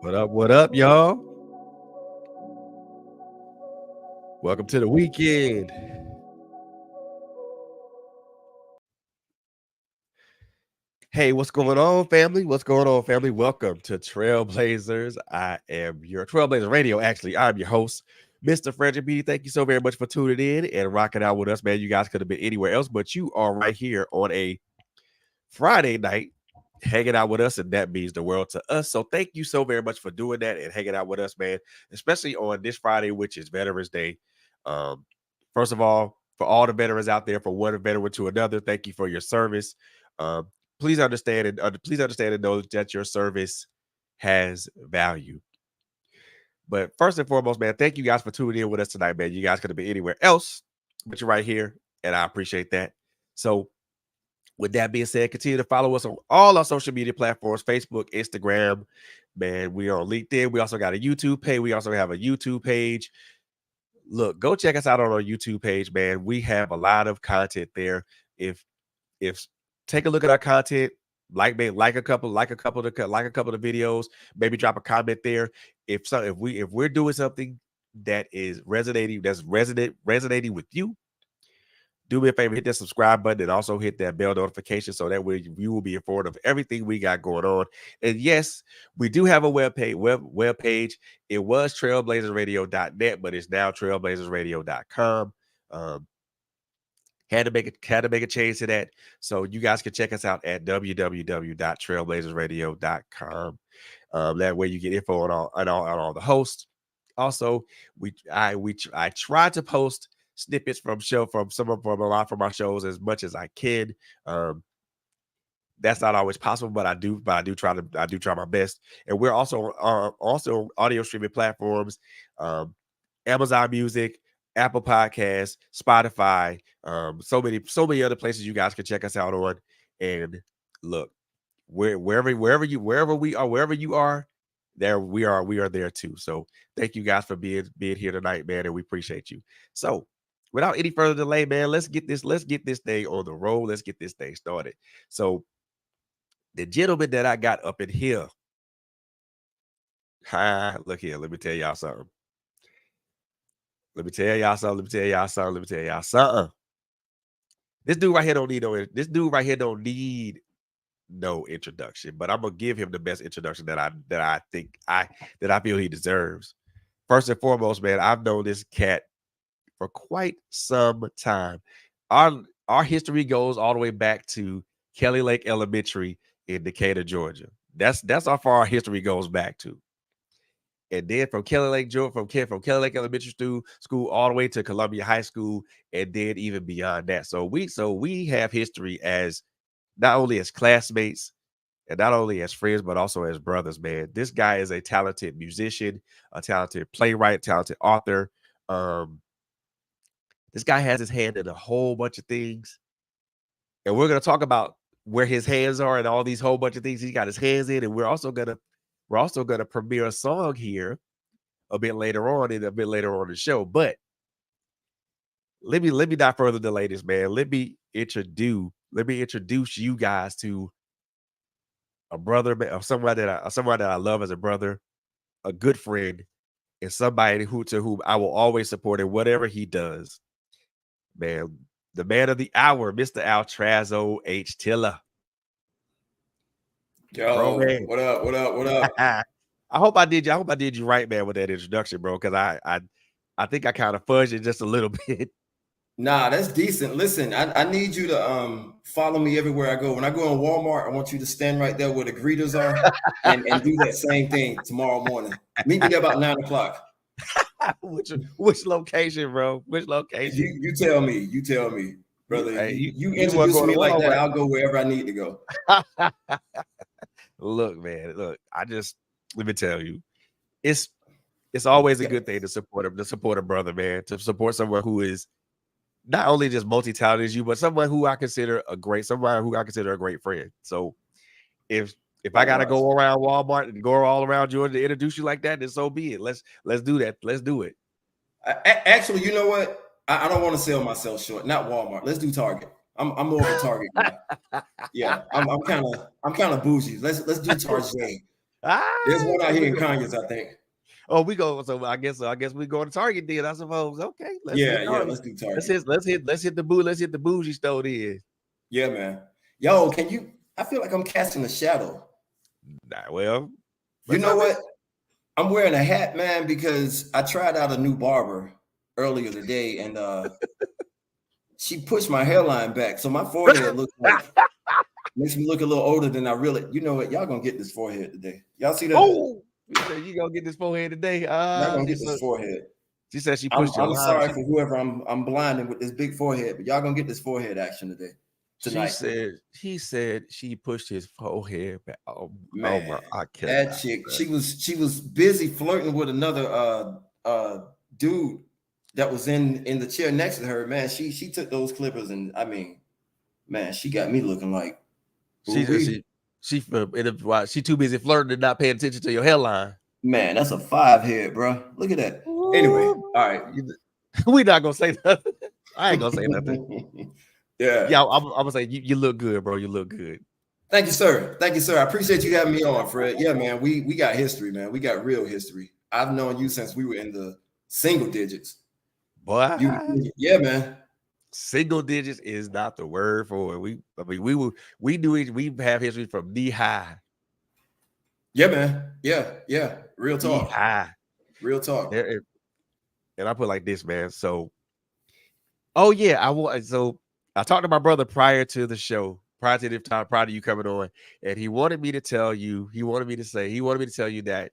What up, y'all? Welcome to the weekend. Hey, what's going on, family? What's going on, family? Welcome to TrailBlazerz. I am your TrailBlazerz Radio. Actually, I'm your host, Mr. Frederick B. Thank you so very much for tuning in and rocking out with us, man. You guys could have been anywhere else, but you are right here on a Friday night hanging out with us, and that means the world to us. So thank you so very much for doing that and hanging out with us, man, especially on this Friday, which is Veterans Day. First of all, for all the veterans out there, from one veteran to another, thank you for your service. Um, please understand and know that your service has value. But first and foremost, man, thank you guys for tuning in with us tonight, man. You guys could have been anywhere else, but you're right here, and I appreciate that. So with that being said, continue to follow us on all our social media platforms, Facebook, Instagram, man. We are on LinkedIn. We also got a YouTube page. We also have a YouTube page. Look, go check us out on our YouTube page, man. We have a lot of content there. If take a look at our content, like a couple of the videos, maybe drop a comment there. If we're doing something that is resonating with you, do me a favor, hit that subscribe button and also hit that bell notification so that way you will be informed of everything we got going on. And yes, we do have a web page. It was trailblazerzradio.net, but it's now trailblazerzradio.com. Had to make a change to that. So you guys can check us out at www.trailblazerzradio.com. That way you get info on all the hosts. Also, I try to post snippets from a lot from our shows as much as I can. That's not always possible, but I do try my best. And we're also on audio streaming platforms, Amazon Music, Apple Podcasts, Spotify, so many other places you guys can check us out on. And look, wherever you are, there we are there too. So thank you guys for being here tonight, man, and we appreciate you. So without any further delay, man, let's get this thing on the roll. Let's get this thing started. So the gentleman that I got up in here, look here, let me tell y'all something. This dude right here don't need no introduction, but I'm gonna give him the best introduction that I feel he deserves. First and foremost, man, I've known this cat for quite some time. Our history goes all the way back to Kelly Lake Elementary in Decatur, Georgia. That's how far our history goes back to. And then from Kelly Lake Elementary School all the way to Columbia High School, and then even beyond that. So we have history as not only as classmates and not only as friends, but also as brothers, man. This guy is a talented musician, a talented playwright, talented author. This guy has his hand in a whole bunch of things. And we're going to talk about where his hands are and all these whole bunch of things he got his hands in. And we're also going to premiere a song here a bit later on in the show. But let me not further delay this, man. Let me introduce you guys to a brother, someone that I love as a brother, a good friend, and somebody to whom I will always support in whatever he does. Man, the man of the hour, Mr. Altrazo Tiller. Yo, bro, what up? I hope I did you right, man, with that introduction, bro, because I think I kind of fudged it just a little bit. Nah, that's decent. Listen, I need you to follow me everywhere I go. When I go in Walmart, I want you to stand right there where the greeters are and do that same thing tomorrow morning. Meet me there about 9 o'clock. Which location, bro? Which location? You tell me, brother. Hey, you introduce me like that, I'll go wherever I need to go. Look, man, let me tell you, it's always a good thing to support a brother, man, to support someone who is not only just multi-talented as you, but someone who I consider a great friend. So if I gotta go around Walmart and go all around Georgia to introduce you like that, then so be it. Let's do that. Let's do it. Actually, you know what? I don't want to sell myself short. Not Walmart. Let's do Target. I'm more of a Target guy. Yeah, I'm kind of bougie. Let's do Target. There's one out here in Conyers, I think. Oh, we go. So I guess we go to Target then. I suppose. Okay, let's hit Target. Let's do Target. Let's hit the bougie store then. Yeah, man. Yo, can you? I feel like I'm casting a shadow. Nah, well, you know what? I'm wearing a hat, man, because I tried out a new barber earlier today, and she pushed my hairline back, so my forehead looks like makes me look a little older than I really. You know what? Y'all gonna get this forehead today. Y'all see that? Oh, you gonna get this forehead today? Y'all gonna get this forehead. She said she pushed your I'm line. sorry for whoever I'm blinding with this big forehead, but y'all gonna get this forehead action today. Tonight. He said she pushed his forehead back. Oh, man, my, I can't. That chick, she was busy flirting with another dude that was in the chair next to her. Man, she took those clippers, and I mean, man, she got me looking like she too busy flirting and not paying attention to your hairline. Man, that's a 5 head, bro. Look at that. Ooh. Anyway, all right, we not gonna say nothing. I ain't gonna say nothing. Yeah, I'm gonna say you look good, bro. You look good. Thank you, sir. Thank you, sir. I appreciate you having me on, Fred. Yeah, man. We got history, man. We got real history. I've known you since we were in the single digits. Boy, yeah, man. Single digits is not the word for it. We do it. We have history from knee high. Yeah, man. Yeah. Real talk. Knee high. Real talk. And I put like this, man. So, So I talked to my brother prior to the show, prior to you coming on, and he wanted me to tell you that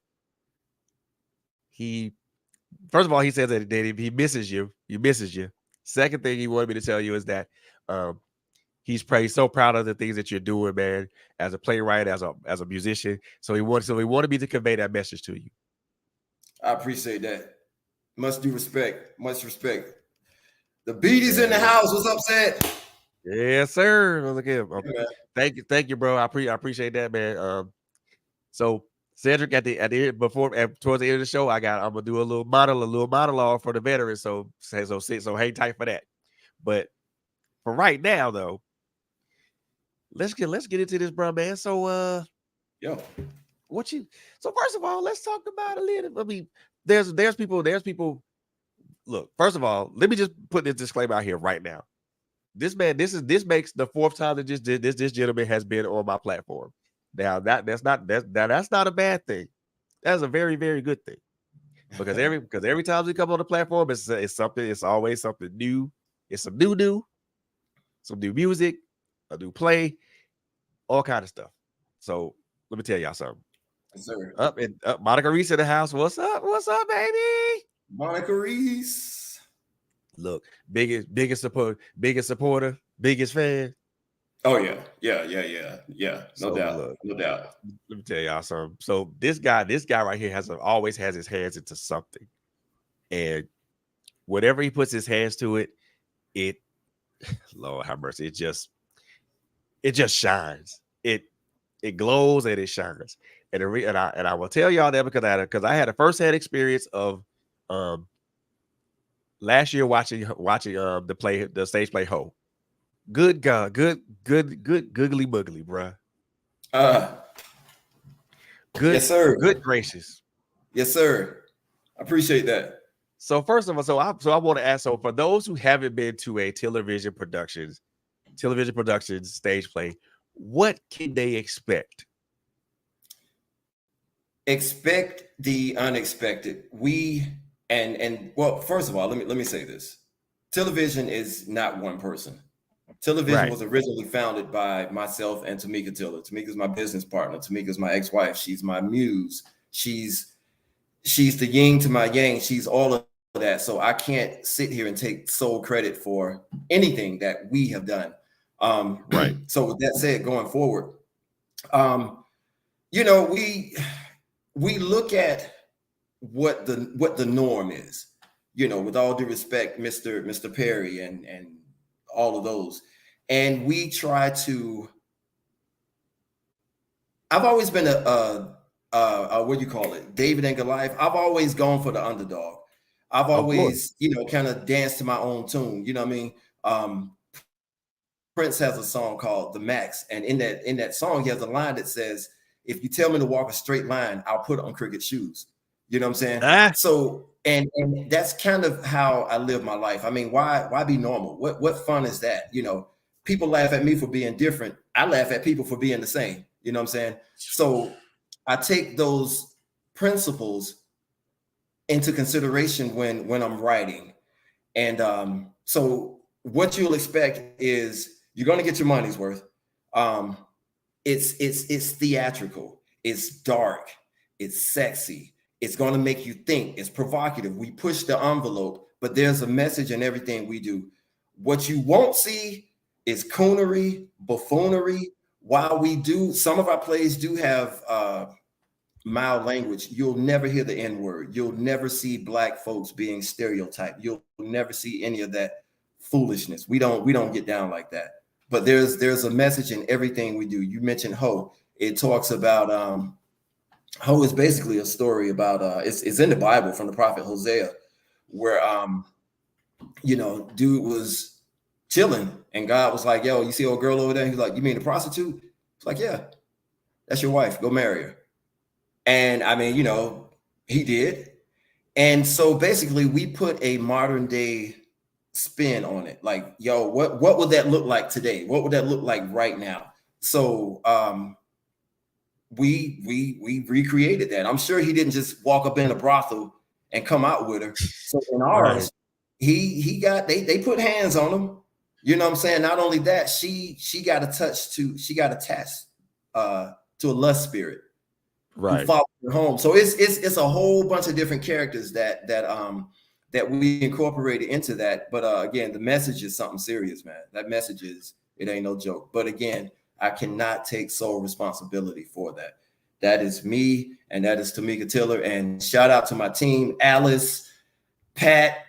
first of all, he says that he misses you. He misses you. Second thing he wanted me to tell you is that he's so proud of the things that you're doing, man, as a playwright, as a musician. So he wanted me to convey that message to you. I appreciate that. Much respect. The beat is in the house. What's up, Seth? Yes, sir. Look at him. Thank you, bro. I appreciate that, man. So Cedric towards the end of the show, I'm gonna do a little monologue for the veterans. So hang tight for that. But for right now, though, let's get into this, bro, man. So so first of all, let's talk about a little. I mean, there's people. Look, first of all, let me just put this disclaimer out here right now. This makes the 4th time that this gentleman has been on my platform. Now that's not a bad thing. That's a very, very good thing. Because every time we come on the platform, it's always something new. It's some new music, a new play, all kind of stuff. So let me tell y'all something. Yes, sir. Up Monica Reese in the house. What's up, baby? Monica Reese. Look, biggest supporter, biggest fan. Oh yeah. No doubt. Let me tell y'all something. So this guy right here always has his hands into something, and whatever he puts his hands to it, Lord have mercy, it just shines. It glows and it shines. And I will tell y'all that because I had a firsthand experience of last year watching the stage play Ho. Good God, good googly boogly, bruh. Good, yes, sir. Good gracious. Yes, sir. I appreciate that. So first of all, I want to ask, so for those who haven't been to a TIllervision Productions stage play, what can they expect? Expect the unexpected. Well, first of all, let me say this. TIllervision is not one person. TIllervision was originally founded by myself and Tamika Tiller. Tamika's my business partner. Tamika's my ex-wife. She's my muse. She's the yin to my yang. She's all of that. So I can't sit here and take sole credit for anything that we have done. So with that said, going forward, we look at what the norm is, with all due respect, Mr. Perry and all of those. And we try to, I've always been what do you call it? David and Goliath. I've always gone for the underdog. I've always, kind of danced to my own tune. You know what I mean? Prince has a song called The Max. And in that song, he has a line that says, if you tell me to walk a straight line, I'll put on crooked shoes. You know what I'm saying? Ah. So, and that's kind of how I live my life. I mean, why be normal? What fun is that? You know, people laugh at me for being different. I laugh at people for being the same. You know what I'm saying? So I take those principles into consideration when I'm writing. And so what you'll expect is you're going to get your money's worth. It's theatrical, it's dark, it's sexy, it's going to make you think, it's provocative. We push the envelope, but there's a message in everything we do. What you won't see is coonery, buffoonery. While we do, some of our plays do have mild language, you'll never hear the N-word. You'll never see Black folks being stereotyped. You'll never see any of that foolishness. We don't get down like that. But there's a message in everything we do. You mentioned Ho. It talks about Ho is basically a story about it's in the Bible from the prophet Hosea, where you know, dude was chilling and God was like, yo, you see old girl over there? He's like, you mean the prostitute? It's like, yeah, that's your wife. Go marry her. And I mean, you know, he did. And so basically we put a modern day spin on it. Like, yo, what would that look like today? What would that look like right now? So we recreated that. I'm sure he didn't just walk up in a brothel and come out with her. So in ours, he got they put hands on him. You know what I'm saying? Not only that, she got attached to a lust spirit. Right. Follow her home. So it's a whole bunch of different characters that we incorporated into that. But again, the message is something serious, man. That message it ain't no joke. But again, I cannot take sole responsibility for that. That is me, and that is Tamika Tiller. And shout out to my team, Alice, Pat,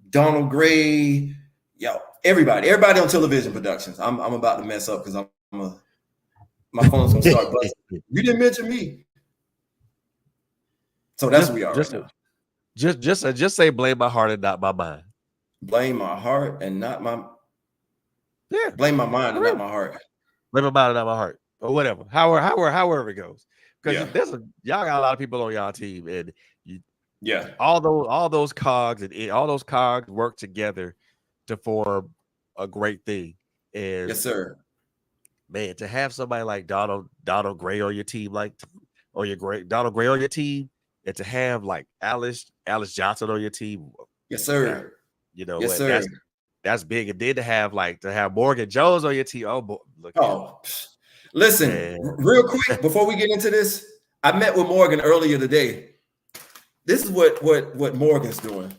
Donald Gray, yo, everybody on TIllervision Productions. I'm about to mess up because my phone's gonna start buzzing. You didn't mention me. So that's what we are right now. Just say blame my heart and not my mind. Blame my heart and not my blame my mind and not my heart. Blame my mind and not my heart. Or whatever. However it goes. Because y'all got a lot of people on y'all team, and all those cogs and all those cogs work together to form a great thing. And yes, sir. Man, to have somebody like Donald Gray on your team, Donald Gray on your team, and to have like Alice Johnson on your team. Yes, sir. You know, yes, sir. That's big. And then to have Morgan Jones on your team. Oh boy, listen, real quick before we get into this, I met with Morgan earlier today. This is what Morgan's doing.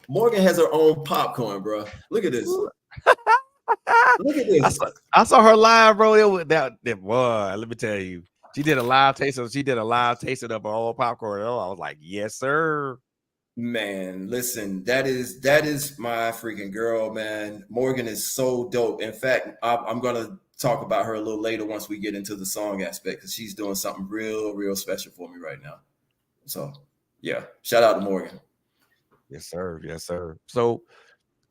Morgan has her own popcorn, bro. Look at this. Look at this. I saw her live, bro. Boy, let me tell you. She did a live tasting. Of her own popcorn. Oh, I was like, yes, sir. Man, listen, that is my freaking girl, man. Morgan is so dope. In fact, I'm gonna talk about her a little later once we get into the song aspect, because she's doing something real special for me right now. So yeah, shout out to Morgan. Yes, sir. Yes, sir. So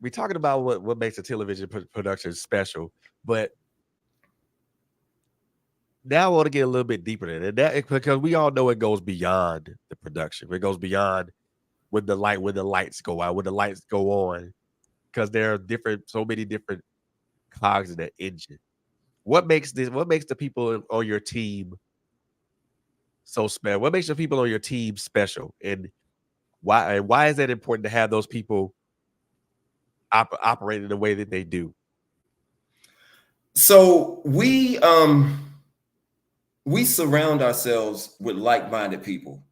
we're talking about what makes a TIllervision production special, but now I want to get a little bit deeper in it. Because we all know it goes beyond the production. It goes beyond when the lights go out, when the lights go on, because there are so many different cogs in that engine. What makes the people on your team so special? What makes the people on your team special, and why is that important to have those people operate in the way that they do? So we surround ourselves with like-minded people.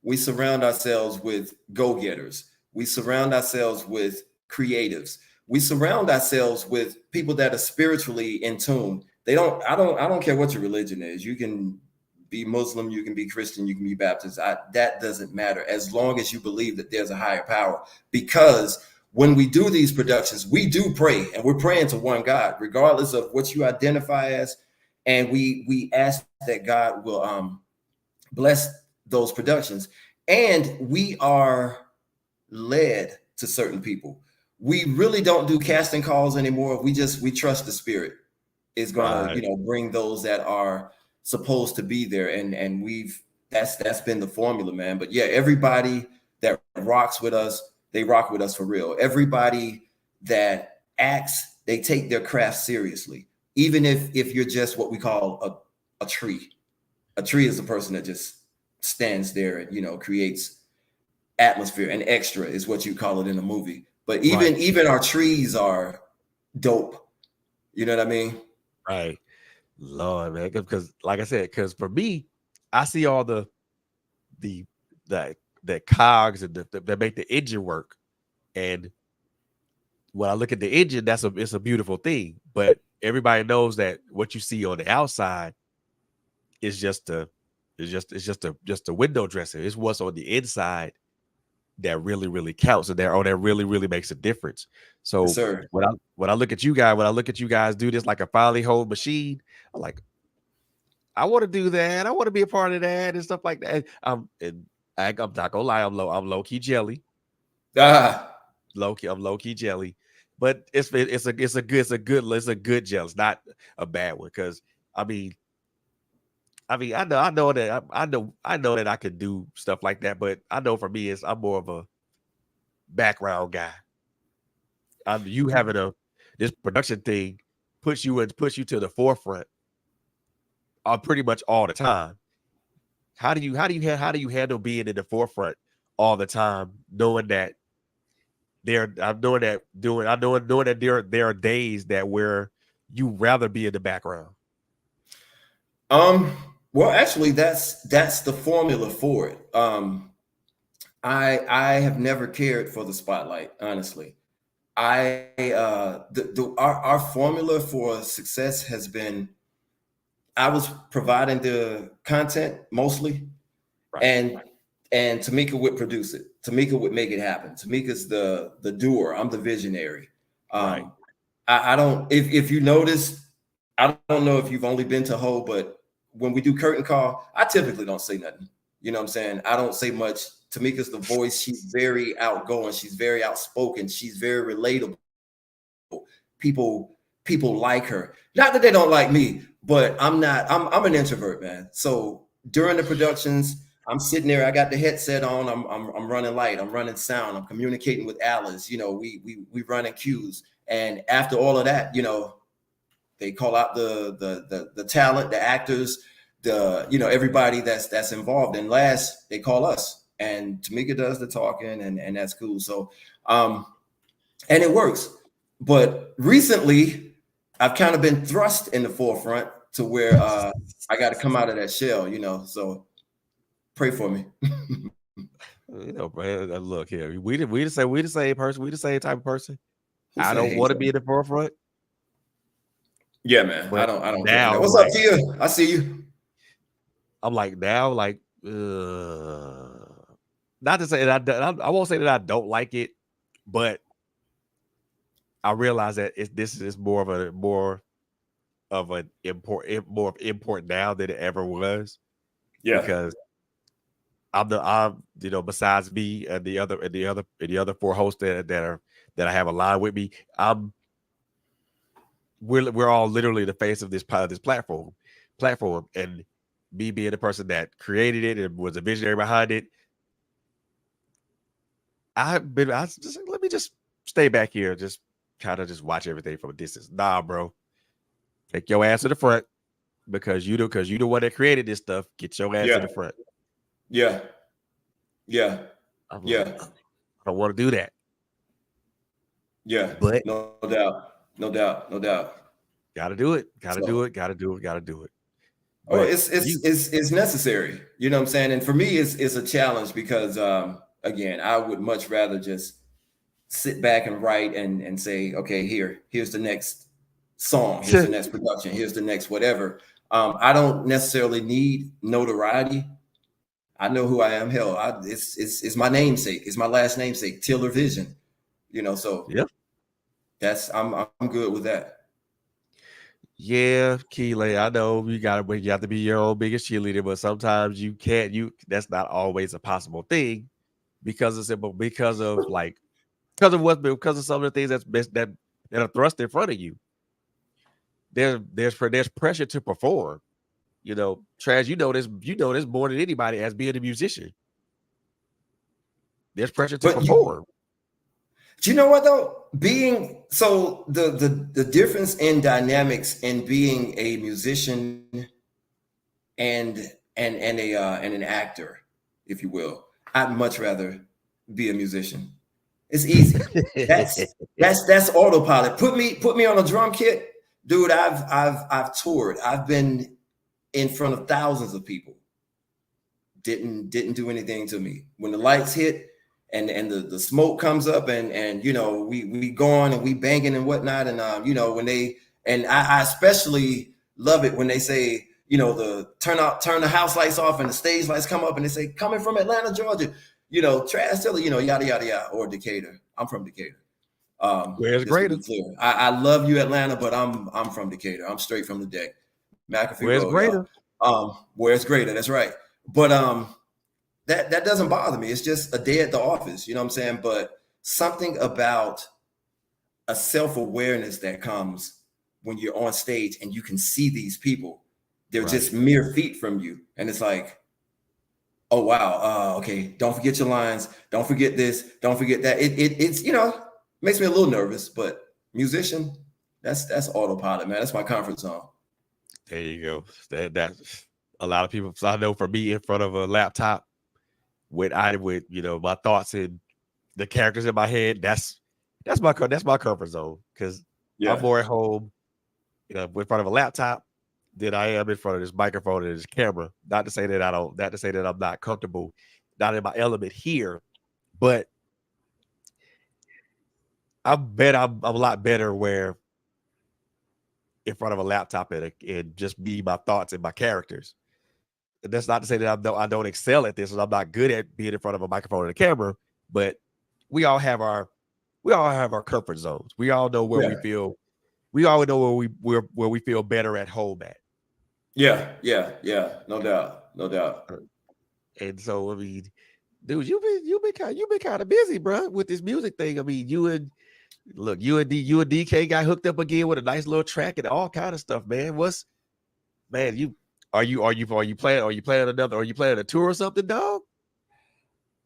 We surround ourselves with go-getters. We surround ourselves with creatives. We surround ourselves with people that are spiritually in tune. I don't care what your religion is. You can be Muslim, you can be Christian, you can be Baptist. That doesn't matter, as long as you believe that there's a higher power. Because when we do these productions, we do pray, and we're praying to one God, regardless of what you identify as. And we ask that God will bless those productions. And we are led to certain people. We really don't do casting calls anymore. We trust the Spirit is going to, bring those that are supposed to be there, and that's been the formula, man. But yeah, everybody that rocks with us, they rock with us for real. Everybody that acts, they take their craft seriously, even if you're just what we call a tree. A tree is a person that just stands there and creates atmosphere. An extra is what you call it in a movie. But even our trees are dope. You know what I mean? Right. Lord, man, because like I said, because for me, I see all the cogs and that make the engine work, and when I look at the engine, it's a beautiful thing. But everybody knows that what you see on the outside is just a window dresser. It's what's on the inside that really counts, and that really makes a difference. So Yes, sir. when I look at you guys do this like a finely honed machine, I'm like, I want to do that. I want to be a part of that and stuff like that. I'm not gonna lie, I'm low key jelly. I'm low key jelly, but it's a good jelly. It's not a bad one, because I mean I know that I know that I could do stuff like that, but I know for me I'm more of a background guy. You having this production thing puts you to the forefront pretty much all the time. How do you handle being in the forefront all the time, knowing that there are days that where you rather be in the background? Well, actually, that's the formula for it. I have never cared for the spotlight, honestly. Our formula for success has been, I was providing the content mostly, and Tamika would produce it. Tamika would make it happen. Tamika's the doer. I'm the visionary. I don't, if you notice, I don't know if you've only been to Ho, but when we do curtain call, I typically don't say nothing. You know what I'm saying? I don't say much. Tamika's the voice. She's very outgoing. She's very outspoken. She's very relatable. People like her. Not that they don't like me, but I'm an introvert, man. So during the productions, I'm sitting there, I got the headset on, I'm running light, I'm running sound, I'm communicating with Alice, we running cues. And after all of that, they call out the talent, the actors, everybody that's involved. And last, they call us, and Tamika does the talking, and that's cool. So and it works. But recently, I've kind of been thrust in the forefront to where I got to come out of that shell, so pray for me. Man, look here, we the same person, we the same type of person. I don't want to be in the forefront. Yeah, man. But I don't now, care. What's up, Tia? I see you. I'm like, now, like, not to say that I won't say that I don't like it, but I realize that this is more of an important now than it ever was. Yeah. Because I'm besides me and the other four hosts that I have aligned with me, we're all literally the face of this platform, and me being the person that created it and was a visionary behind it. I just let me just stay back here, just kind of just watch everything from a distance. Nah, bro, take your ass to the front, because you the one that created this stuff. Get your ass to the front. Yeah. I don't want to do that. Yeah, but no doubt. Gotta do it. Gotta do it. Oh, it's necessary. You know what I'm saying? And for me, it's a challenge because again, I would much rather just sit back and write and say, okay, here's the next song, here's the next production, here's the next whatever. I don't necessarily need notoriety. I know who I am. Hell, it's my namesake. It's my last namesake, TIllervision. So yeah, I'm good with that. Yeah, Keeley, I know you have to be your own biggest cheerleader, but sometimes you can't. That's not always a possible thing, because of some of some of the things that are thrust in front of you. There's pressure to perform. you know, Trash, you know this more than anybody as being a musician. There's pressure to But perform. do you know what though? Being so the difference in dynamics in being a musician and an actor, if you will. I'd much rather be a musician. It's easy. That's autopilot. Put me on a drum kit, dude. I've toured. I've been in front of thousands of people. Didn't do anything to me. When the lights hit and the smoke comes up and you know we going and we banging and whatnot and you know when they and I especially love it when they say you know the turn the house lights off and the stage lights come up and they say coming from Atlanta, Georgia, you know, Trash Tiller, you know, yada yada yada, or Decatur. I'm from Decatur. Where's greater? I love you, Atlanta, but I'm from Decatur. I'm straight from the deck. McAfee Where's Road, greater? Where's greater? That's right. But that doesn't bother me. It's just a day at the office. You know what I'm saying? But something about a self-awareness that comes when you're on stage and you can see these people. They're just mere feet from you, and it's like, oh wow, okay. Don't forget your lines. Don't forget this. Don't forget that. It's you know makes me a little nervous, but musician, that's autopilot, man. That's my comfort zone. There you go. That's a lot of people. I know for me in front of a laptop with you know my thoughts and the characters in my head. That's my comfort zone because I'm more at home, you know, in front of a laptop than I am in front of this microphone and this camera. Not to say that I'm not comfortable, not in my element here, but I bet I'm a lot better where in front of a laptop and just be my thoughts and my characters. And that's not to say that I don't excel at this and I'm not good at being in front of a microphone and a camera, but we all have our comfort zones. We all know where we feel. We all know where we feel better at home at. Yeah. No doubt. And so I mean, dude, you've been kind of busy, bro, with this music thing. I mean, you and DK got hooked up again with a nice little track and all kind of stuff, man. Are you planning a tour or something, dog?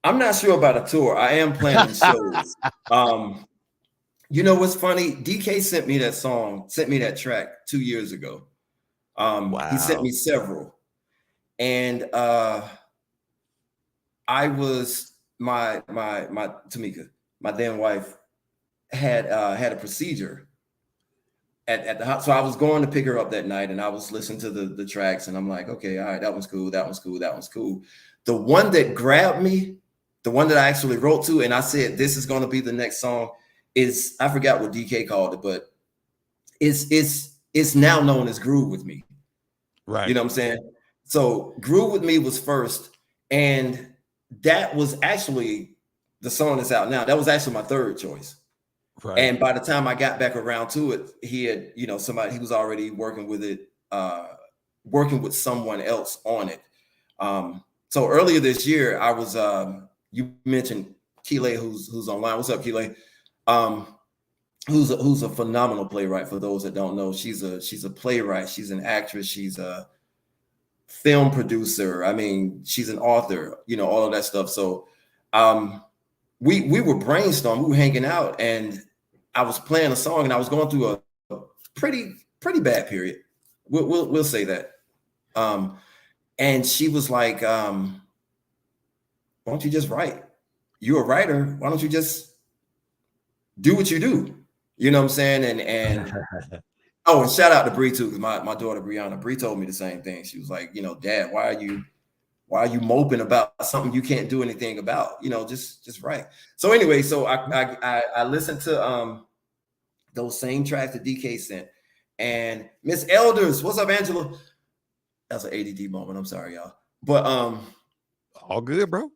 I'm not sure about a tour. I am planning shows. You know what's funny? DK sent me that track 2 years ago. Wow. He sent me several. And I was my Tamika, my then wife, had a procedure at the house. So I was going to pick her up that night and I was listening to the tracks and I'm like, okay, all right, that one's cool. The one that grabbed me, the one that I actually wrote to, and I said, this is going to be the next song, is, I forgot what DK called it, but it's now known as Groove With Me. Right. You know what I'm saying? So Groove With Me was first, and that was actually the song that's out now. That was actually my third choice. Right. And by the time I got back around to it, he had, you know, he was already working with it, working with someone else on it. So earlier this year, I was, you mentioned Keeley, who's online. What's up, Keeley? Who's a phenomenal playwright. For those that don't know, she's a playwright. She's an actress. She's a film producer. I mean, she's an author. You know, all of that stuff. So, we were brainstorming. We were hanging out, and I was playing a song, and I was going through a pretty bad period. We'll say that. And she was like, "Why don't you just write? You're a writer. Why don't you just do what you do?" You know what I'm saying? And oh, and shout out to Bree too, because my daughter Brianna, Bree told me the same thing. She was like, you know, Dad, why are you moping about something you can't do anything about? You know, just write. So anyway, so I listened to those same tracks that DK sent. And Miss Elders, what's up, Angela? That's an ADD moment. I'm sorry, y'all. But all good, bro.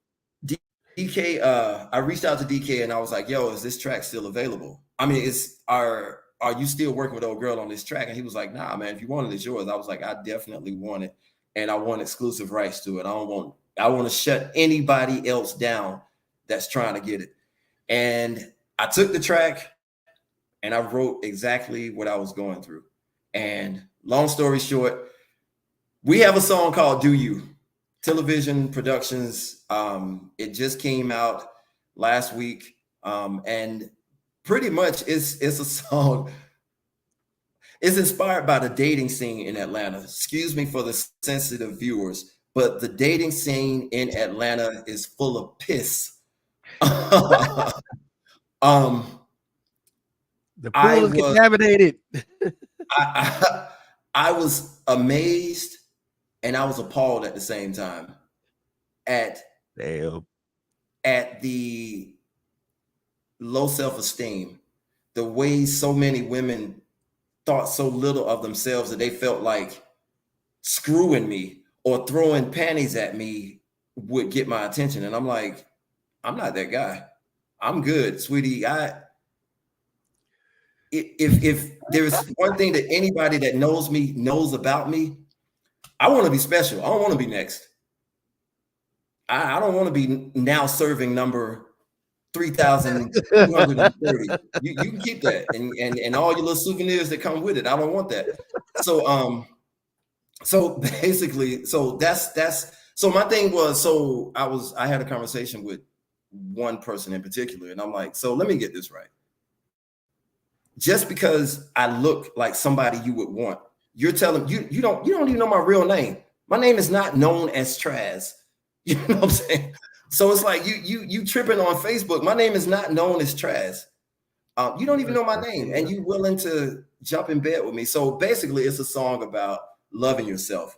DK, I reached out to DK and I was like, yo, is this track still available? I mean, are you still working with old girl on this track? And he was like, nah, man, if you want it, it's yours. I was like, I definitely want it. And I want exclusive rights to it. I want to shut anybody else down that's trying to get it. And I took the track and I wrote exactly what I was going through. And long story short, We have a song called "Do You," TIllervision Productions. It just came out last week, and pretty much it's a song. It's inspired by the dating scene in Atlanta. Excuse me for the sensitive viewers, but the dating scene in Atlanta is full of piss. The pool is contaminated. I was amazed and I was appalled at the same time at the low self-esteem, the way so many women thought so little of themselves that they felt like screwing me or throwing panties at me would get my attention. And I'm like, I'm not that guy. I'm good, sweetie. If there's one thing that anybody that knows me knows about me, I want to be special. I don't want to be next. I don't want to be now serving number 3,230. You can keep that and all your little souvenirs that come with it. I don't want that. So basically, so my thing was, I had a conversation with one person in particular, and I'm like, so let me get this right. Just because I look like somebody you would want, you're telling you don't even know my real name. My name is not known as Traz. You know what I'm saying? So it's like you tripping on Facebook. My name is not known as Traz. You don't even know my name, and you willing to jump in bed with me. So basically, it's a song about loving yourself.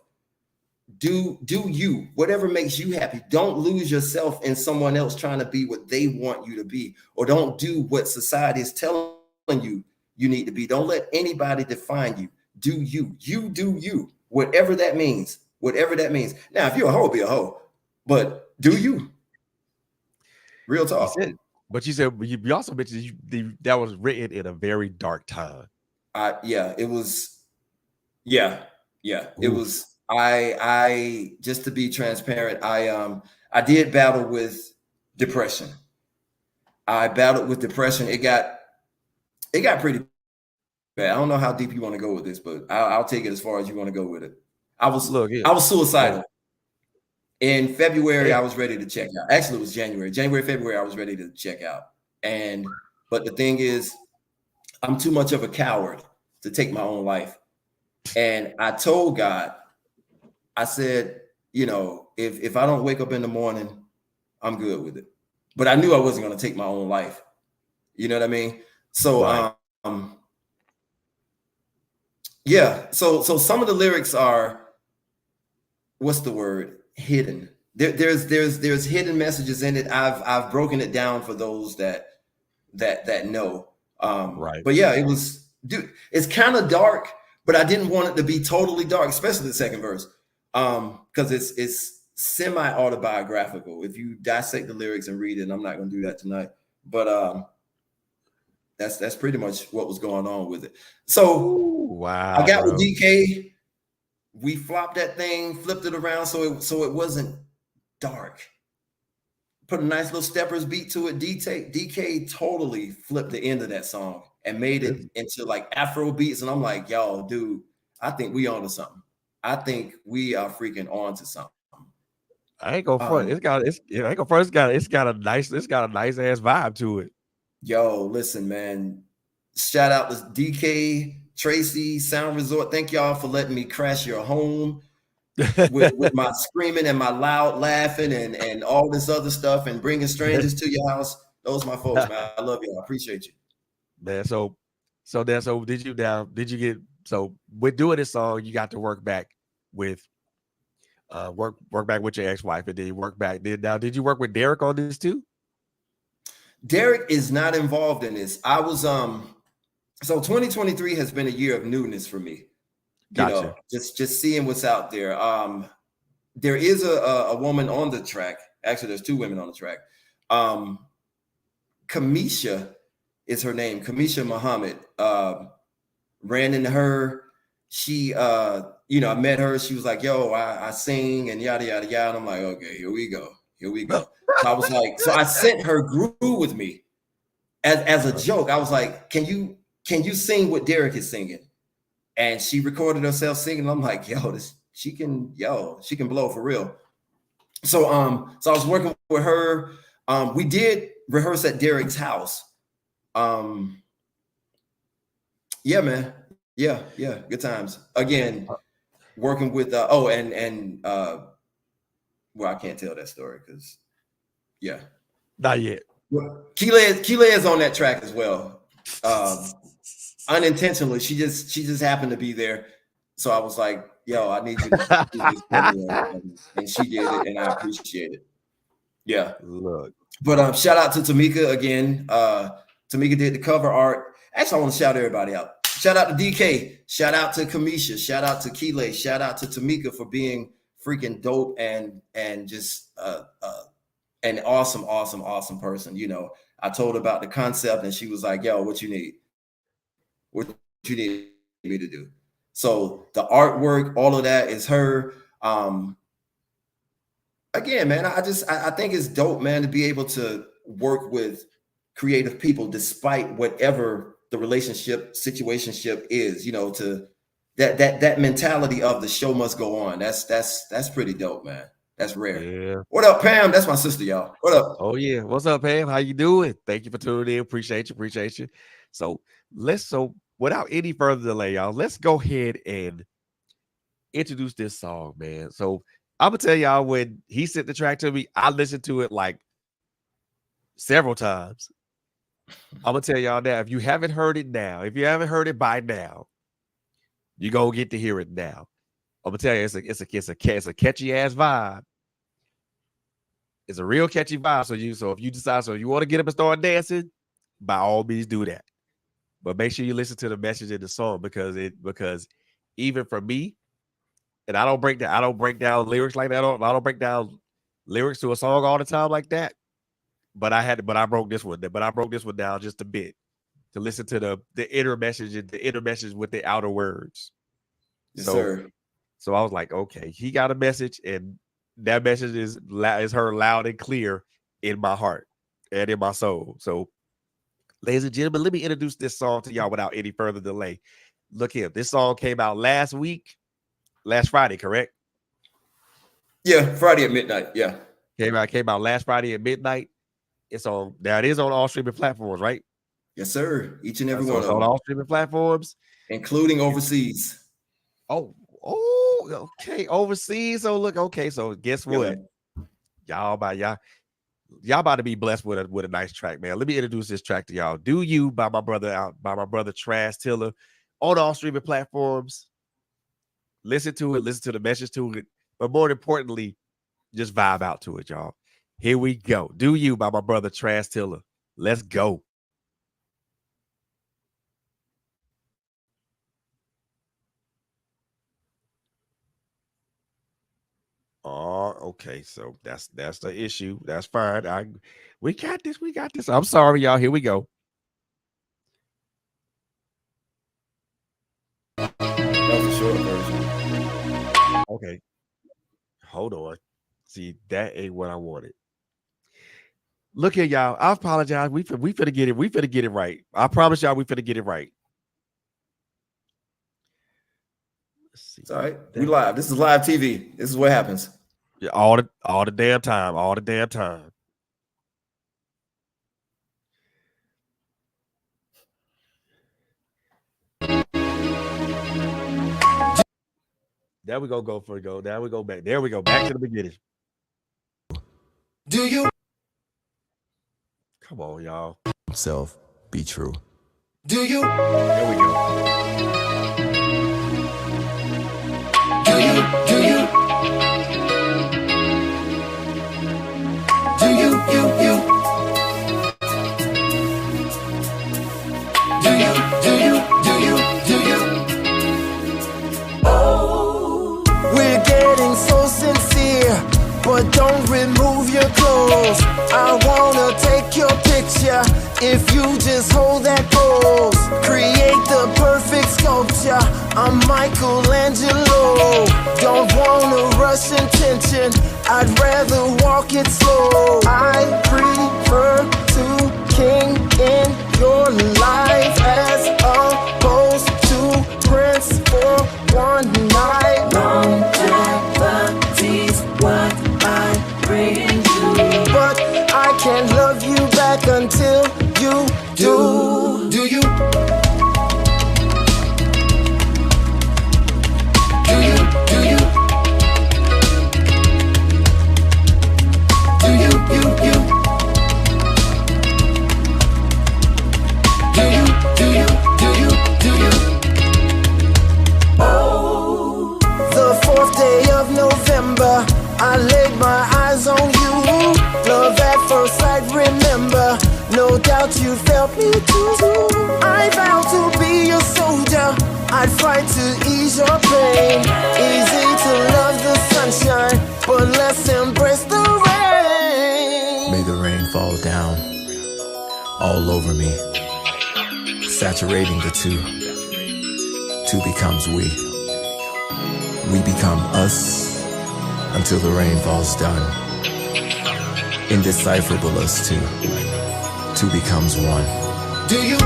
Do you, whatever makes you happy. Don't lose yourself in someone else trying to be what they want you to be, or don't do what society is telling you need to be. Don't let anybody define you. Do you. You do you. Whatever that means. Whatever that means. Now, if you're a hoe, be a hoe. But do you? Real talk. But you said you also mentioned that was written in a very dark time. Yeah, it was. Yeah. It was. I just to be transparent, I did battle with depression. I battled with depression. It got pretty bad. I don't know how deep you want to go with this, but I'll take it as far as you want to go with it. I was suicidal. In February, I was ready to check out. Actually, it was January, February, I was ready to check out. But the thing is, I'm too much of a coward to take my own life. And I told God, I said, if I don't wake up in the morning, I'm good with it. But I knew I wasn't going to take my own life. You know what I mean? So, right. So some of the lyrics are, what's the word? Hidden. There's hidden messages in it. I've broken it down for those that know. Right. But yeah, it's kind of dark, but I didn't want it to be totally dark, especially the second verse. Because it's semi-autobiographical. If you dissect the lyrics and read it, and I'm not going to do that tonight. But that's pretty much what was going on with it. So wow, I got with DK. We flopped that thing, flipped it around so it wasn't dark. Put a nice little steppers beat to it. DK totally flipped the end of that song and made it into like Afro beats. And I'm like, yo, dude, I think we onto something. I think we are freaking on to something. I ain't gonna front. It's got a nice ass vibe to it. Yo, listen, man. Shout out to DK, Tracy, Sound Resort. Thank y'all for letting me crash your home with my screaming and my loud laughing and all this other stuff and bringing strangers to your house. Those are my folks, man. I love y'all. I appreciate you, man. So did you get with doing this song? You got to work back with your ex-wife, and then you work back. Did you work with Derek on this too? Derek is not involved in this. I was so 2023 has been a year of newness for me. Gotcha. Just seeing what's out there. There is a woman on the track. Actually, there's two women on the track. Kamisha is her name. Kamisha Muhammad. Ran into her. She I met her. She was like, yo, I sing and yada yada yada. And I'm like, okay, here we go. So I was like, so I sent her Groove with me as a joke. I was like, can you sing what Derek is singing? And she recorded herself singing. I'm like, yo, she can blow for real. So I was working with her. We did rehearse at Derek's house. Yeah, man. Yeah, good times. Again, working with well, I can't tell that story because not yet. Keela is on that track as well. Unintentionally, she just happened to be there. So I was like, yo, I need you to do this for me. And she did it, and I appreciate it. Yeah. Look. But shout out to Tamika again. Tamika did the cover art. Actually, I want to shout everybody out. Shout out to DK. Shout out to Kamisha. Shout out to Keela. Shout out to Tamika for being freaking dope and just an awesome person. You know, I told her about the concept and she was like, yo, what you need? What you need me to do? So the artwork, all of that is her. Again, man, I think it's dope, man, to be able to work with creative people despite whatever the relationship situationship is, you know, to that mentality of the show must go on. That's pretty dope, man. That's rare. Yeah. What up, Pam? That's my sister, y'all. What up? Oh yeah. What's up, Pam? How you doing? Thank you for tuning in. Appreciate you. So without any further delay, y'all, let's go ahead and introduce this song, man. So I'm gonna tell y'all, when he sent the track to me, I listened to it like several times. I'm gonna tell y'all now, if you haven't heard it now, if you haven't heard it by now, you gonna get to hear it now. I'm gonna tell you, it's a catchy ass vibe. It's a real catchy vibe. So if you decide, if you want to get up and start dancing, by all means do that. But make sure you listen to the message in the song because even for me, and I don't break down lyrics like that. I don't break down lyrics to a song all the time like that. But I broke this one down just a bit to listen to the inner message with the outer words. Yes, sir. So I was like, okay, he got a message, and that message is heard loud and clear in my heart and in my soul. So, ladies and gentlemen, let me introduce this song to y'all without any further delay. Look here, this song came out last Friday, correct? Yeah, Friday at midnight. Yeah, came out last Friday at midnight. It is on all streaming platforms, right? Yes, sir. Each and every one of them on all streaming platforms, including overseas. Oh, okay, overseas. So look, okay. So guess what? Y'all about to be blessed with a nice track, man. Let me introduce this track to y'all. "Do You" by my brother Altrazo Tiller on all streaming platforms. Listen to it, listen to the message to it, but more importantly, just vibe out to it, y'all. Here we go. "Do You" by my brother Altrazo Tiller. Let's go. Oh, okay. So that's the issue. That's fine. We got this. I'm sorry, y'all. Here we go. That was a short version. Okay. Hold on. See, that ain't what I wanted. Look here, y'all. I apologize. We finna get it. We finna get it right. I promise y'all we finna get it right. Let's see. It's all right. We live. This is live TV. This is what happens. Yeah, all the damn time. All the damn time. There we go. There we go back. There we go. Back to the beginning. Do you? Come on, y'all. Self, be true. Do you? There we go. Do you? Do you? Do you? You? Do you? Do you? Do you? Do you? Oh, we're getting so sincere, but don't remove your clothes. I wanna take your picture if you just hold that pose. Create the perfect sculpture. I'm Michelangelo. Don't wanna rush intention. I'd rather walk it slow. I prefer to king in your life as opposed to prince for one night. Long saturating the two. Two becomes we. We become us until the rain falls done. Indecipherable us two. Two becomes one. Do you?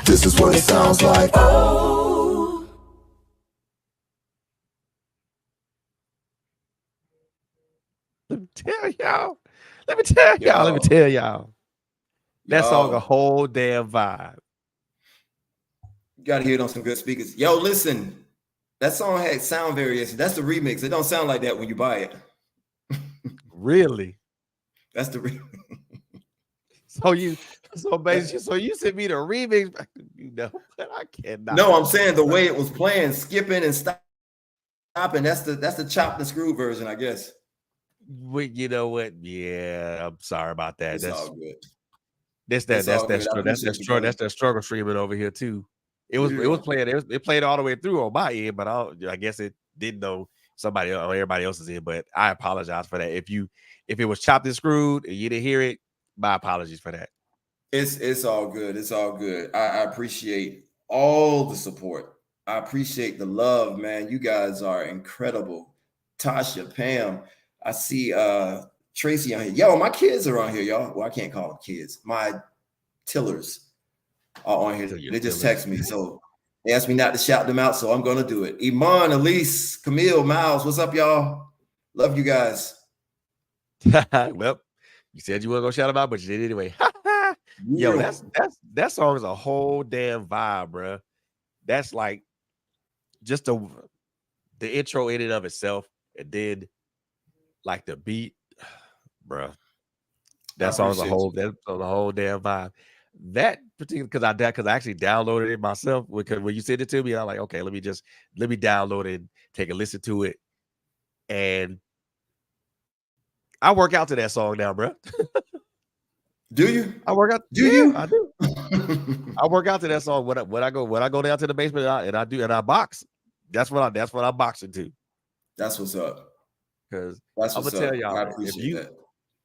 This is what it sounds like. Oh. Let me tell y'all. That song a whole damn vibe. You gotta hear it on some good speakers. Yo, listen, that song had sound variation. That's the remix. It don't sound like that when you buy it. Really? That's the remix. So you sent me the remix, you know, but I cannot. No, I'm saying the way it was playing, skipping and stopping. That's the chopped and screwed version, I guess. Well, you know what? Yeah, I'm sorry about that. It's That's all good. That's that struggle streaming over here too. It was playing. It played all the way through on my end, but I guess it didn't know somebody or everybody else's end. But I apologize for that. If it was chopped and screwed and you didn't hear it, my apologies for that. It's all good. It's all good. I appreciate all the support. I appreciate the love, man. You guys are incredible. Tasha, Pam, I see Tracy on here. Yo, my kids are on here, y'all. Well, I can't call them kids. My tillers are on here. They just text me. So they asked me not to shout them out, so I'm going to do it. Iman, Elise, Camille, Miles, what's up, y'all? Love you guys. Well, you said you weren't going to shout them out, but you did anyway. Yo, that song is a whole damn vibe, bro. That's like just the intro in and of itself, and then like the beat, bro. That song's a whole damn vibe. That particular because I actually downloaded it myself because when you sent it to me, I'm like, okay, let me download it and take a listen to it. And I work out to that song now, bro. Do you? I work out. Do you? I do. I work out to that song when I go down to the basement and I box. That's what I'm boxing to. That's what's up. Because I'm gonna tell y'all, I appreciate that.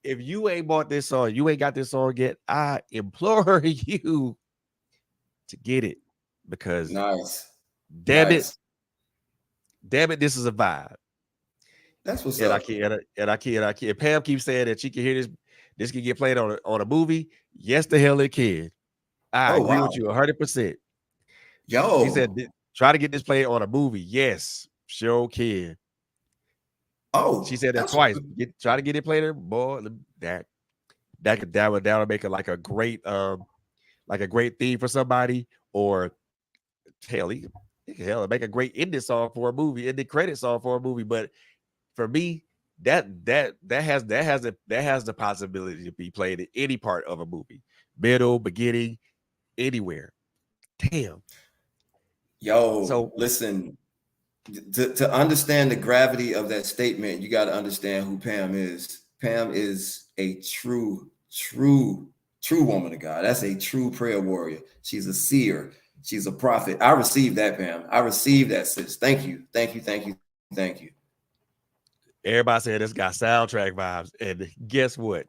If you ain't bought this song, you ain't got this song yet, I implore you to get it because damn it, this is a vibe. That's what's up. And Pam keeps saying that she can hear this. This can get played on a movie. Yes, the hell it can. I agree with you 100%. Yo, she said, try to get this played on a movie. Yes, sure can. Oh, she said that twice. Try to get it played, boy. That would make it like a great theme for somebody. Or hell, hell, make a great ending song for a movie, ending credit song for a movie. But for me, that has the possibility to be played in any part of a movie, middle, beginning, anywhere. Damn. Yo, So listen, to understand the gravity of that statement, you got to understand who Pam is. Pam is a true woman of God. That's a true prayer warrior. She's a seer. She's a prophet. I received that, Pam. I received that, sis. Thank you. everybody said this got soundtrack vibes, and guess what?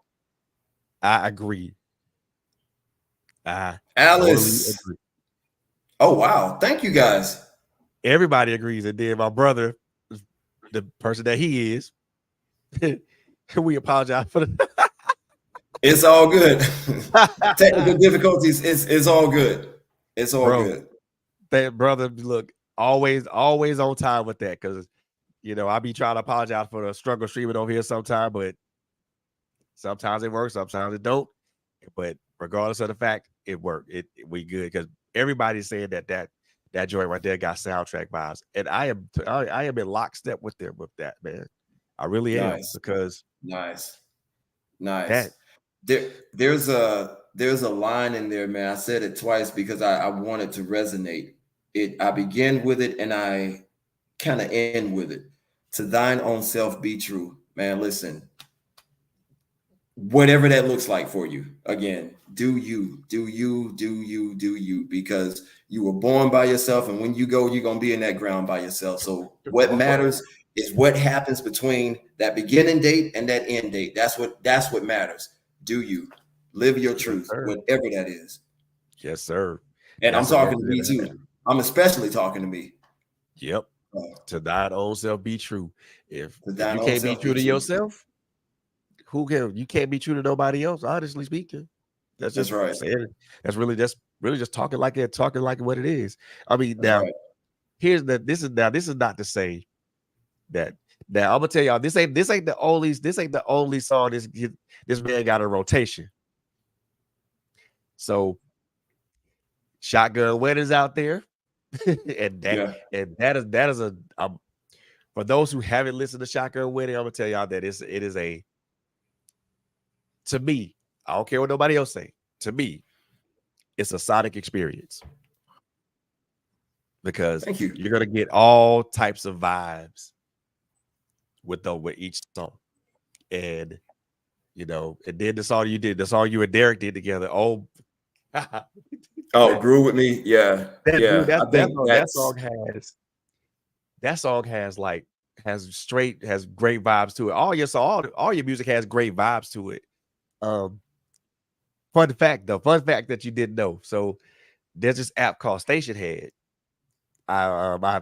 I agree. I totally Alice. agree. Oh, wow. Thank you, guys. Everybody agrees, and then my brother, the person that he is, we apologize for the It's all good. Technical difficulties. It's all good. It's all good. That brother, look, always on time with that, because I be trying to apologize for the struggle streaming over here sometime, but sometimes it works, sometimes it don't. But regardless of the fact, it worked. We good, because everybody's saying that joint right there got soundtrack vibes, and I am in lockstep with them with that, man. I really am, because nice. That, There's a line in there, man. I said it twice because I want it to resonate. I begin with it and I kind of end with it. To thine own self be true. Man, listen. Whatever that looks like for you. Again, do you, because you were born by yourself, and when you go, you're gonna be in that ground by yourself. So what matters is what happens between that beginning date and that end date. That's what matters. Do you live your truth, whatever that is? Yes, sir. And I'm talking to me too. I'm especially talking to me. Yep. To thine own self be true. If you can't be true to yourself, you can't be true to nobody else, honestly speaking. That's right. That's really just talking like what it is. I mean, now this is not to say that. Now I'm gonna tell y'all, this ain't the only song this man got a rotation. So Shotgun Weddings out there. and that is a for those who haven't listened to Shotgun Wedding, I'm gonna tell y'all that it is a, to me, I don't care what nobody else say, to me, it's a sonic experience, because you're gonna get all types of vibes with each song. And and then the song you and Derek did together, Grew With Me. That song has great vibes to it. All your music has great vibes to it. Fun fact that you didn't know. So there's this app called Station Head. I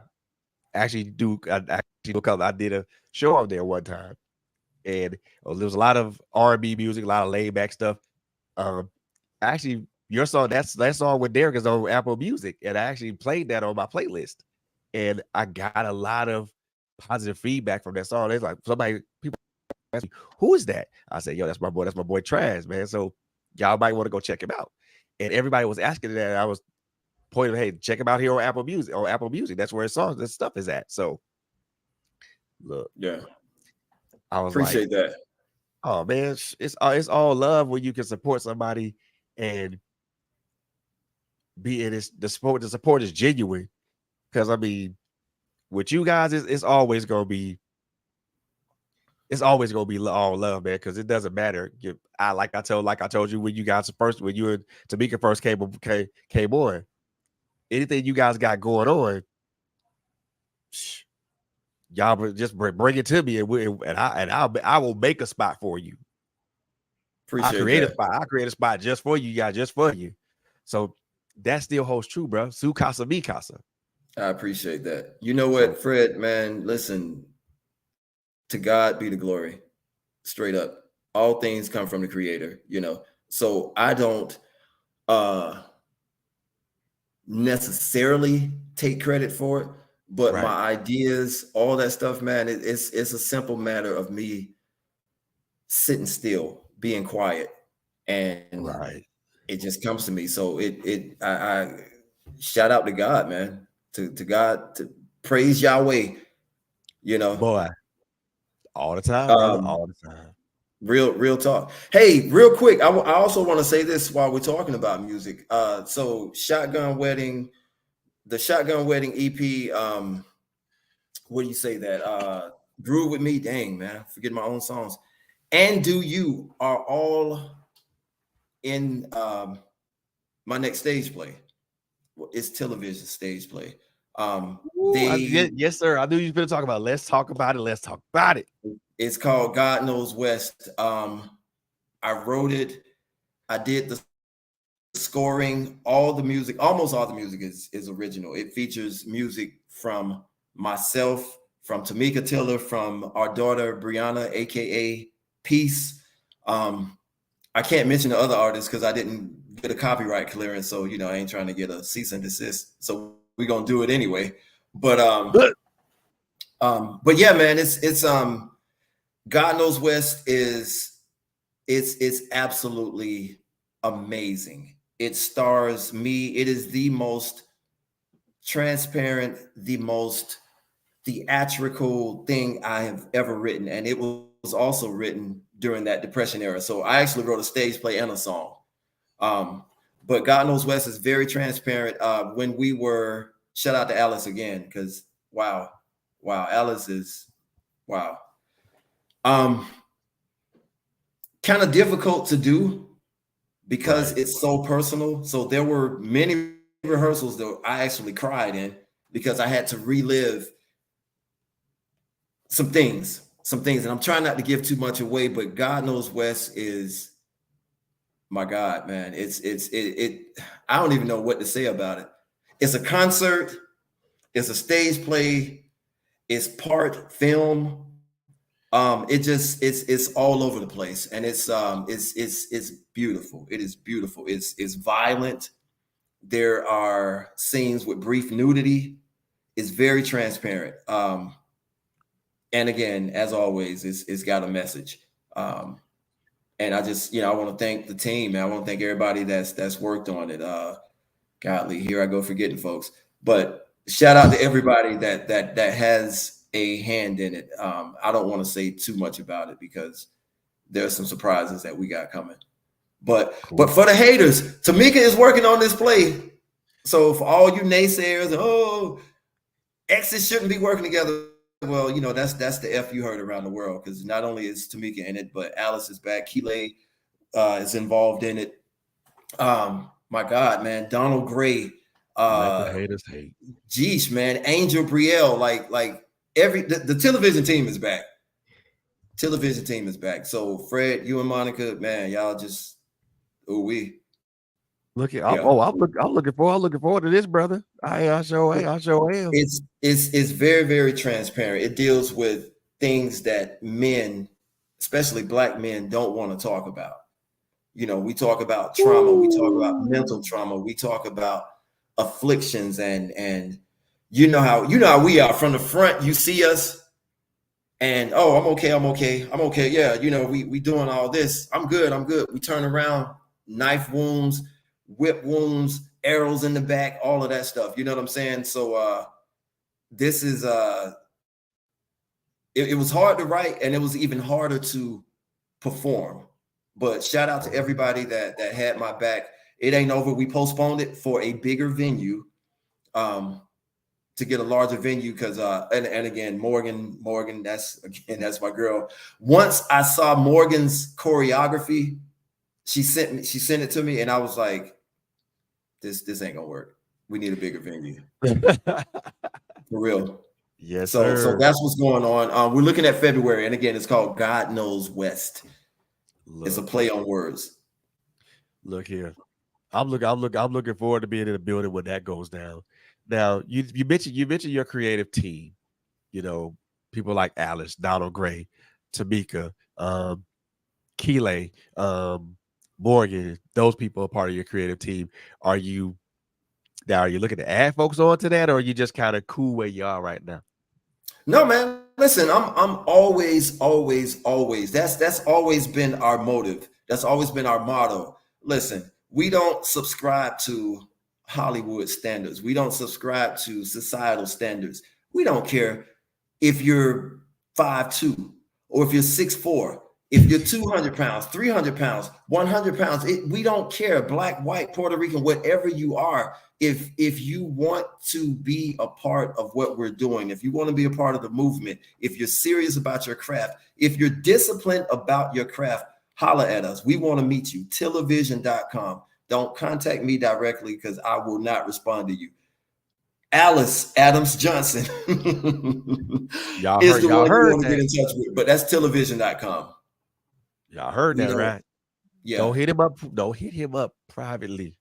actually I did a show on there one time, and there was a lot of R&B music, a lot of laid back stuff. Actually, your song, that song with Derek is on Apple Music, and I actually played that on my playlist, and I got a lot of positive feedback from that song. It's like people ask me, who is that? I said, yo, that's my boy Traz, man. So y'all might want to go check him out. And everybody was asking that, and I was pointing, hey, check him out here on Apple Music. That's where his songs and stuff is at. So look, I was appreciate that. Oh man, it's all love when you can support somebody and be in this. The support is genuine, because I mean, with you guys, it's always gonna be all love, man. Because it doesn't matter. I told you when you and Tamika first came on. Anything you guys got going on, y'all just bring it to me, and I will make a spot for you. I create a spot just for you guys, just for you. So that still holds true, bro. Su casa mi casa. I appreciate that. You know what, Fred, man, listen, to God be the glory. Straight up. All things come from the Creator, So I don't necessarily take credit for it, but my ideas, all that stuff, man, it's a simple matter of me sitting still, being quiet, and it just comes to me. So I shout out to God, man, to God, to praise Yahweh, you know. Boy, all the time, brother, all the time. Real talk. Hey, real quick, I also want to say this while we're talking about music. So Shotgun Wedding, the Shotgun Wedding EP, what do you say that? Grew With Me, dang, man, forget my own songs. And Do You are all in my next stage play. It's TIllervision stage play. Yes, sir. I knew you was going to talk about it. Let's talk about it. Let's talk about it. It's called God Knows West. I wrote it. I did the scoring. All the music, almost all the music is original. It features music from myself, from Tamika Tiller, from our daughter Brianna, aka Peace. I can't mention the other artists because I didn't get a copyright clearance, so I ain't trying to get a cease and desist. So we're gonna do it anyway. But yeah, man, it's God Knows West is it's absolutely amazing. It stars me. It is the most transparent, the most theatrical thing I have ever written, and it was also written during that Depression era. So I actually wrote a stage play and a song. But God Knows West is very transparent. When we were, shout out to Alice again, because wow, Alice is wow. Kind of difficult to do because it's so personal. So there were many rehearsals that I actually cried in because I had to relive some things, and I'm trying not to give too much away, but God Knows West is, my God, man, it I don't even know what to say about it. It's a concert, it's a stage play, it's part film. It's all over the place, and it's beautiful. It is beautiful. It's violent. There are scenes with brief nudity. It's very transparent. And again, as always, it's got a message. And I just, I want to thank the team, man. I want to thank everybody that's worked on it. Godly, here I go forgetting folks, but shout out to everybody that has a hand in it. I don't want to say too much about it because there's some surprises that we got coming. But for the haters, Tamika is working on this play. So for all you naysayers, exes shouldn't be working together. Well, that's the F you heard around the world, because not only is Tamika in it, but Alice is back. Keeley is involved in it. My God, man, Donald Gray. Let the haters hate. Geesh, man, Angel Brielle, like the TIllervision team is back. TIllervision team is back. So Fred, you and Monica, man, y'all just we. Look at I'm looking forward to this, brother. I sure am. It's very, very transparent. It deals with things that men, especially Black men, don't want to talk about. We talk about trauma, we talk about mental trauma, we talk about afflictions, and you know how we are from the front. You see us, and I'm okay. Yeah, we doing all this. I'm good. We turn around, knife wounds, whip wounds, arrows in the back, all of that stuff. You know what I'm saying? So this is it was hard to write, and it was even harder to perform. But shout out to everybody that had my back. It ain't over. We postponed it for a bigger venue, to get a larger venue, because and again, Morgan, that's my girl. Once I saw Morgan's choreography, she sent it to me, and I was like, this ain't gonna work. We need a bigger venue. For real. Yes, so sir. So that's what's going on. We're looking at February, and again, it's called God Knows West. It's a play on words. Look here. I'm looking forward to being in the building when that goes down. Now, you mentioned your creative team, people like Alice, Donald Gray, Tamika, Keeley, Morgan. Those people are part of your creative team. Are you looking to add folks on to that, or are you just kind of cool where you are right now? No, man. Listen, I'm always. That's always been our motive. That's always been our motto. Listen, we don't subscribe to Hollywood standards. We don't subscribe to societal standards. We don't care if you're 5'2" or if you're 6'4", if you're 200 pounds, 300 pounds, 100 pounds. We don't care. Black, white, Puerto Rican, whatever you are. If you want to be a part of what we're doing, if you want to be a part of the movement, if you're serious about your craft, if you're disciplined about your craft, holla at us. We want to meet you. TIllervision.com. Don't contact me directly because I will not respond to you. Alice Adams Johnson Y'all is heard, the y'all one you heard want to that. get in touch with, but that's TIllervision.com. Y'all heard that, right? Yeah. Don't hit him up. Don't hit him up privately.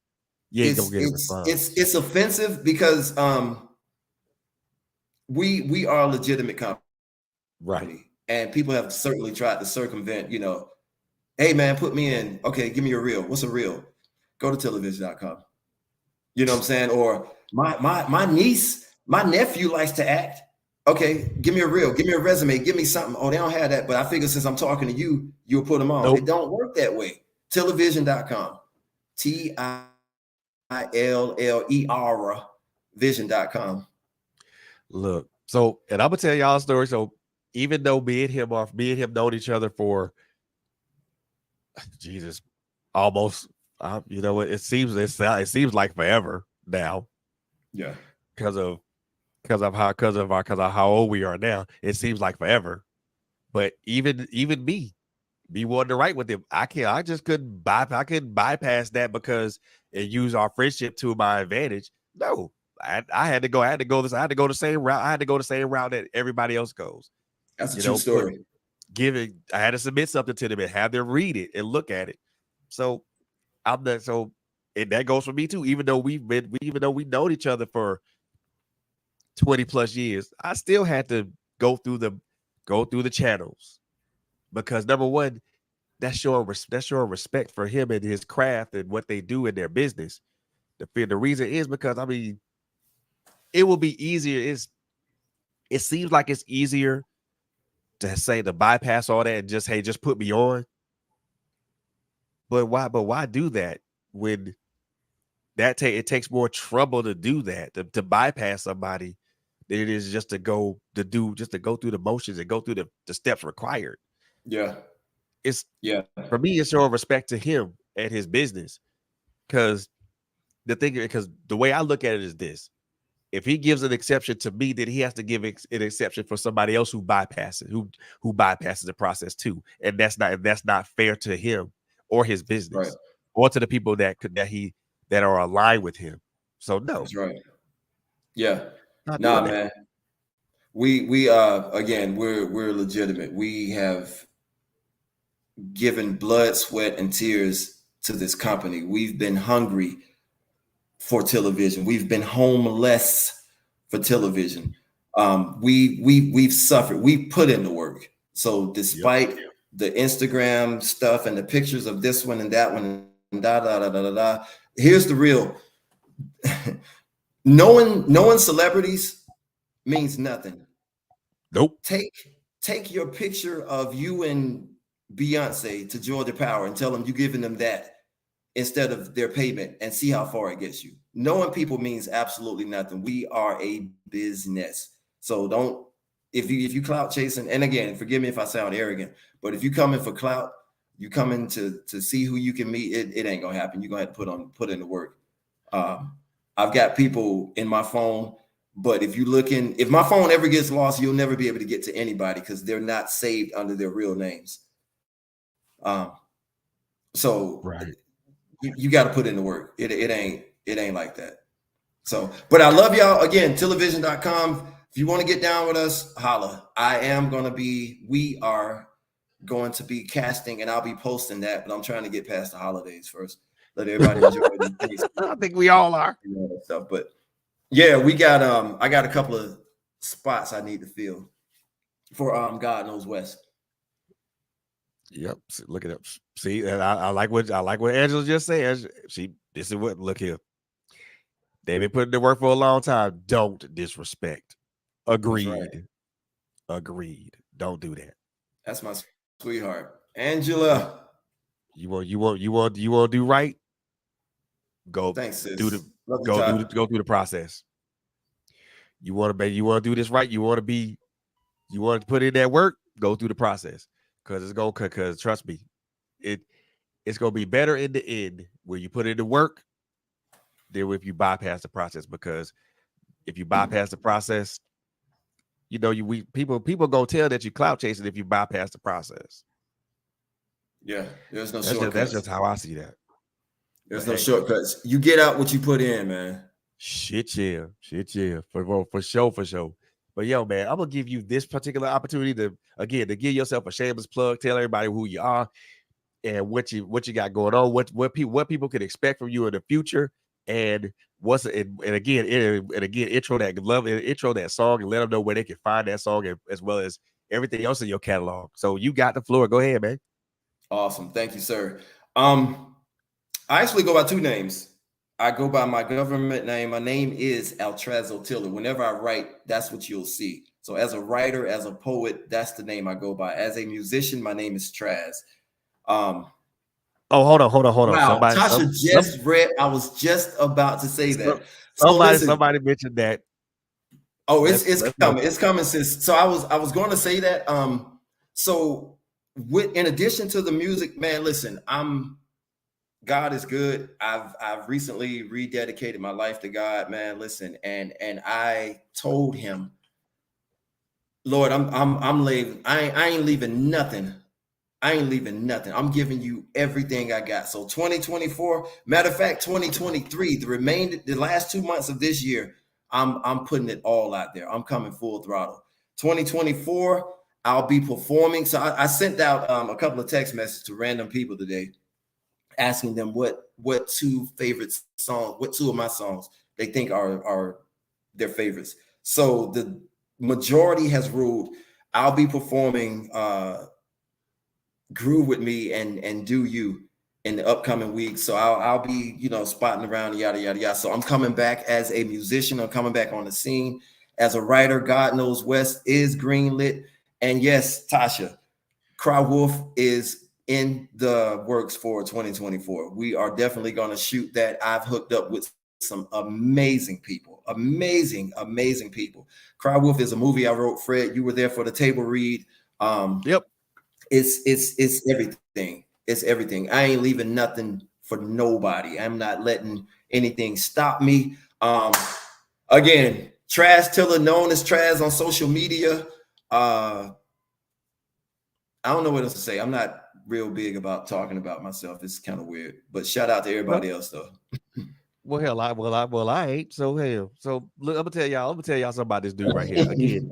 You ain't gonna get a response. It's offensive because we are a legitimate company, Right? and people have certainly tried to circumvent. Hey man, put me in. Okay, give me a reel. What's a reel? Go to TIllervision.com. You know what I'm saying? Or my niece, my nephew likes to act. Okay, give me a reel. Give me a resume. Give me something. Oh, they don't have that, but I figure since I'm talking to you, you'll put them on. Nope. It don't work that way. TIllervision.com. TILLER vision.com. Look, so, and I'm gonna tell y'all a story. So, even though me and him known each other for Jesus, almost, it seems like forever now. Yeah, because of how old we are now. It seems like forever, but even me wanting to write with him, I couldn't bypass that because it used our friendship to my advantage. No, I had to go the same route. I had to go the same route that everybody else goes. that's a true story. I had to submit something to them and have them read it and look at it. So and that goes for me too. Even though we've known each other for 20 plus years, I still had to go through the channels because number one, that's showing respect for him and his craft and what they do in their business. The reason is because it will be easier. It seems like it's easier to bypass all that and just put me on. But why do that when it takes more trouble to do that, to bypass somebody than it is just to go through the motions and go through the steps required. Yeah. For me, it's showing respect to him and his business. Because the way I look at it is this: if he gives an exception to me, then he has to give an exception for somebody else who bypasses the process too, and that's not fair to him or his business, right, or to the people that are aligned with him. So no, that's right. Yeah, nah, man. We again, we're legitimate. We have given blood, sweat, and tears to this company. We've been hungry for TIllervision. We've been homeless for TIllervision. We've suffered. We put in the work. So despite the Instagram stuff and the pictures of this one and that one and da, here's the real. Knowing celebrities means nothing. Nope. Take your picture of you and Beyonce to Georgia Power and tell them you're giving them that instead of their payment and see how far it gets you. Knowing people means absolutely nothing. We are a business. So if you clout chasing, and again, forgive me if I sound arrogant, but if you come in for clout, you come in to see who you can meet, it ain't gonna happen. You're gonna have to put in the work. I've got people in my phone, but if my phone ever gets lost, you'll never be able to get to anybody because they're not saved under their real names. So right. You got to put in the work. It ain't like that. So, but I love y'all again. TIllervision.com. If you want to get down with us, holla. We are going to be casting, and I'll be posting that. But I'm trying to get past the holidays first. Let everybody enjoy the I think we all are. Stuff, but yeah, we got I got a couple of spots I need to fill for God Knows West. Yep, look it up. See, and I like what Angela just said. This is what, look here. They've been putting the work for a long time. Don't disrespect. Agreed. Right. Agreed. Don't do that. That's my sweetheart, Angela. You want to do right? Go. Thanks, sis. Love you, Go Todd. through the process. You want to do this right. You want to put in that work. Go through the process because trust me, it's gonna be better in the end when you put in the work than if you bypass the process. Because if you bypass the process, people gonna tell that you clout chasing if you bypass the process. Yeah, there's no That's shortcuts. just how I see that. There's But no shortcuts. You get out what you put in, man. Shit, yeah, for sure. But yo, man, I'm gonna give you this particular opportunity to give yourself a shameless plug. Tell everybody who you are and what you got going on. What people can expect from you in the future, and again intro that song and let them know where they can find that song as well as everything else in your catalog. So you got the floor. Go ahead, man. Awesome, thank you, sir. I actually go by two names. I go by my government name. My name is Altrazo Tiller. Whenever I write, that's what you'll see. So as a writer, as a poet, that's the name I go by. As a musician, my name is Traz. Oh, hold on. Wow, Tasha read. I was just about to say that. Somebody mentioned that. Oh, it's coming. It's coming, sis. So I was going to say that. So in addition to the music, man, listen, God is good. I've recently rededicated my life to God, man. Listen, and I told him, Lord, I'm leaving. I ain't leaving nothing. I ain't leaving nothing. I'm giving you everything I got. So 2024, matter of fact, 2023, the last 2 months of this year, I'm putting it all out there. I'm coming full throttle. 2024, I'll be performing. So I sent out a couple of text messages to random people today, asking them what two of my songs they think are their favorites. So the majority has ruled. I'll be performing Groove With Me and Do You in the upcoming weeks. So I'll be, spotting around, yada, yada, yada. So I'm coming back as a musician. I'm coming back on the scene as a writer. God Knows West is greenlit. And yes, Tasha, Cry Wolf is in the works for 2024. We are definitely going to shoot that. I've hooked up with some amazing people, amazing people. Cry Wolf is a movie I wrote. Fred, you were there for the table read. Yep. It's everything. It's everything. I ain't leaving nothing for nobody. I'm not letting anything stop me. Again, Traz Tiller, known as Traz on social media. I don't know what else to say. I'm not real big about talking about myself. It's kind of weird. But shout out to everybody else though. Well, hell, I ain't. So hell. So look, I'm gonna tell y'all something about this dude right here. Again,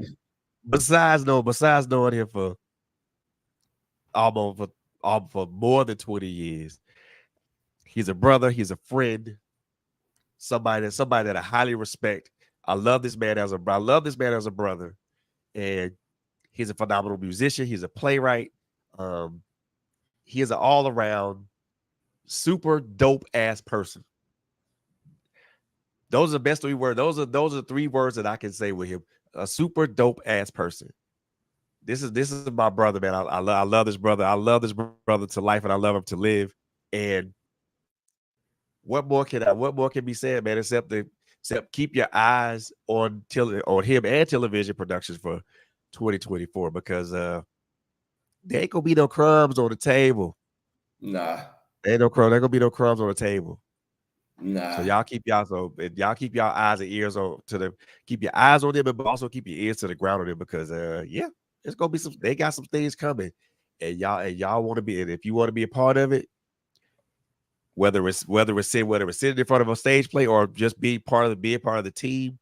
besides knowing him for for more than 20 years. He's a brother, he's a friend, somebody that I highly respect. I love this man as a brother, and he's a phenomenal musician. He's a playwright. He is an all-around super dope ass person. Those are the best three words. Those are 3 words that I can say with him. A super dope ass person. This is my brother, man. I love this brother. I love this brother to life, and I love him to live. And what more can be said, man? Except keep your eyes on him and TIllervision Productions for 2024, because there ain't gonna be no crumbs on the table. Nah, there ain't gonna be no crumbs on the table. Nah. So y'all keep y'all eyes and ears keep your eyes on them, but also keep your ears to the ground on them, because it's gonna be they got some things coming, and y'all want to be, and if you want to be a part of it, whether it's sitting in front of a stage play or just be part of the team,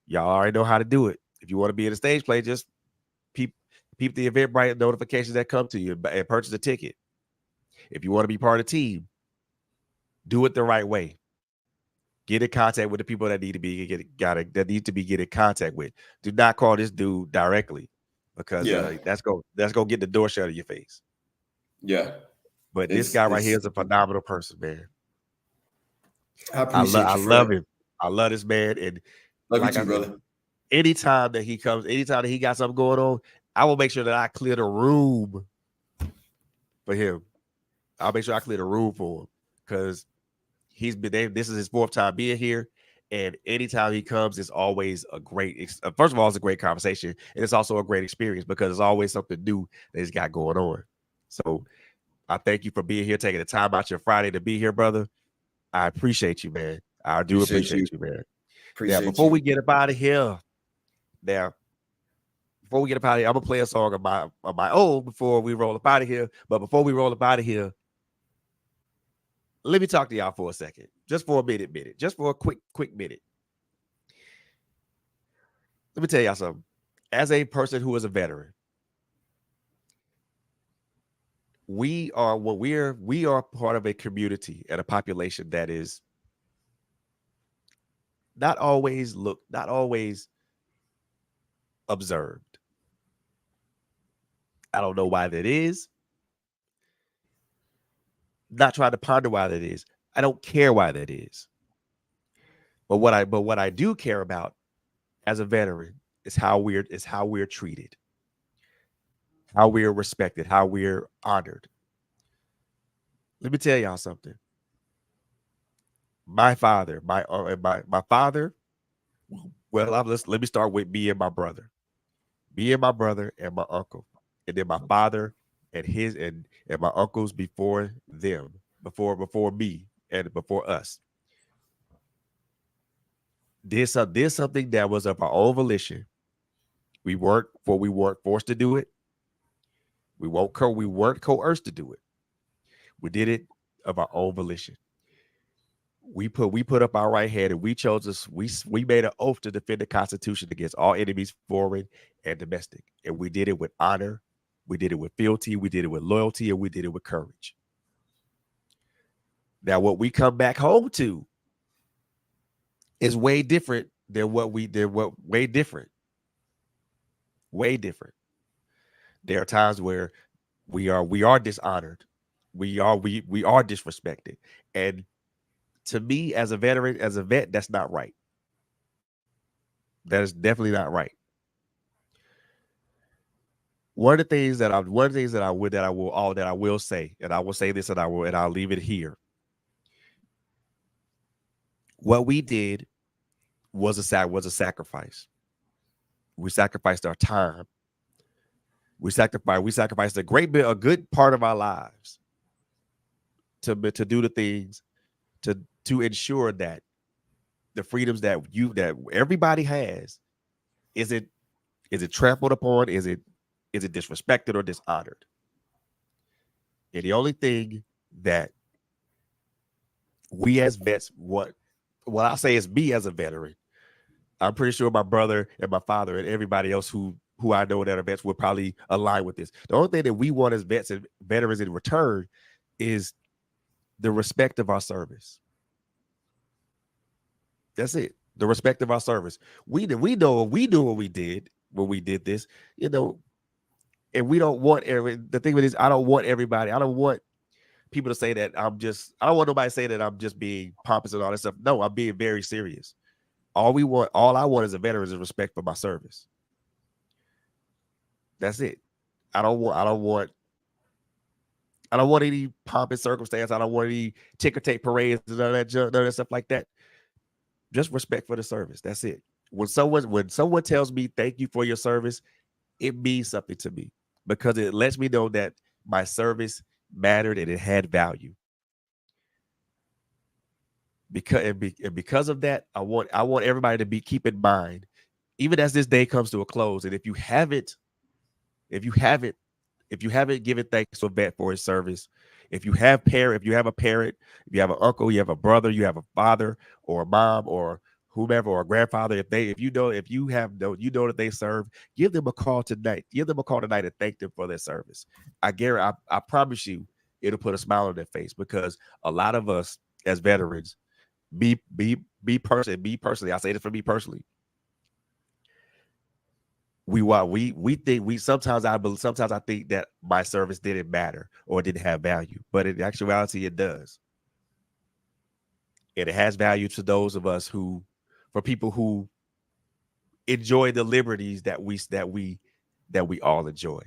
y'all already know how to do it. If you want to be in a stage play, just peep the Eventbrite notifications that come to you and purchase a ticket. If you want to be part of the team, do it the right way. Get in contact with the people that need to be get in contact with. Do not call this dude directly, because that's gonna get the door shut in your face. Yeah. But this guy right here is a phenomenal person, man. I appreciate I love him. I love this man. And love you too, brother. Anytime that he got something going on, I will make sure that I clear the room for him. I'll make sure I clear the room for him, because He's been there. This is his 4th time being here. And anytime he comes, it's always a great, first of all, it's a great conversation. And it's also a great experience because it's always something new that he's got going on. So I thank you for being here, taking the time out your Friday to be here, brother. I appreciate you, man. I do appreciate you, man. Now, before we get up out of here, I'm gonna play a song of my own before we roll up out of here. But before we roll up out of here, let me talk to y'all for a second, just for a minute, just for a quick minute. Let me tell y'all something. As a person who is a veteran, we are part of a community and a population that is not always observed. I don't know why that is. Not trying to ponder why that is. I don't care why that is. But what I do care about as a veteran is how we're treated, how we're respected, how we're honored. Let me tell y'all something. My father, my father. Well, let me start with me and my brother, and my uncle, and then my father and my uncles before them, before me and before us. Did something that was of our own volition. We weren't forced to do it. We weren't coerced to do it. We did it of our own volition. We put up our right hand and we chose us. We made an oath to defend the Constitution against all enemies, foreign and domestic. And we did it with honor. We did it with fealty. We did it with loyalty, and we did it with courage. Now, what we come back home to is way different than what we did. Way different. There are times where we are dishonored. We are disrespected. And to me, as a veteran, as a vet, that's not right. That is definitely not right. One of the things that I will say, and I will say this, and I'll leave it here. What we did was a sacrifice. We sacrificed our time. We sacrificed a good part of our lives to do the things to ensure that the freedoms that everybody has, is it trampled upon? Is it disrespected or dishonored? And the only thing that we as vets, what I say is me as a veteran, I'm pretty sure my brother and my father and everybody else who I know that are vets will probably align with this. The only thing that we want as vets and veterans in return is the respect of our service. That's it. The respect of our service. We know what we did when we did this, and we don't want the thing with this. I don't want people to say that I don't want nobody to say that I'm just being pompous and all that stuff. No, I'm being very serious. All I want as a veteran is respect for my service. That's it. I don't want any pomp and circumstance. I don't want any ticker tape parades and none of that stuff like that. Just respect for the service. That's it. When someone tells me thank you for your service, it means something to me because it lets me know that my service mattered and it had value. Because of that, I want everybody to keep in mind, even as this day comes to a close. And if you haven't given thanks to a vet for his service, if you have a parent, if you have an uncle, you have a brother, you have a father or a mom or whomever or a grandfather, if you know that they serve, give them a call tonight. Give them a call tonight and thank them for their service. I promise you, it'll put a smile on their face because a lot of us as veterans, me personally, I say this for me personally. Sometimes I think that my service didn't matter or didn't have value, but in actuality, it does. And it has value to those of us for people who enjoy the liberties that we all enjoy.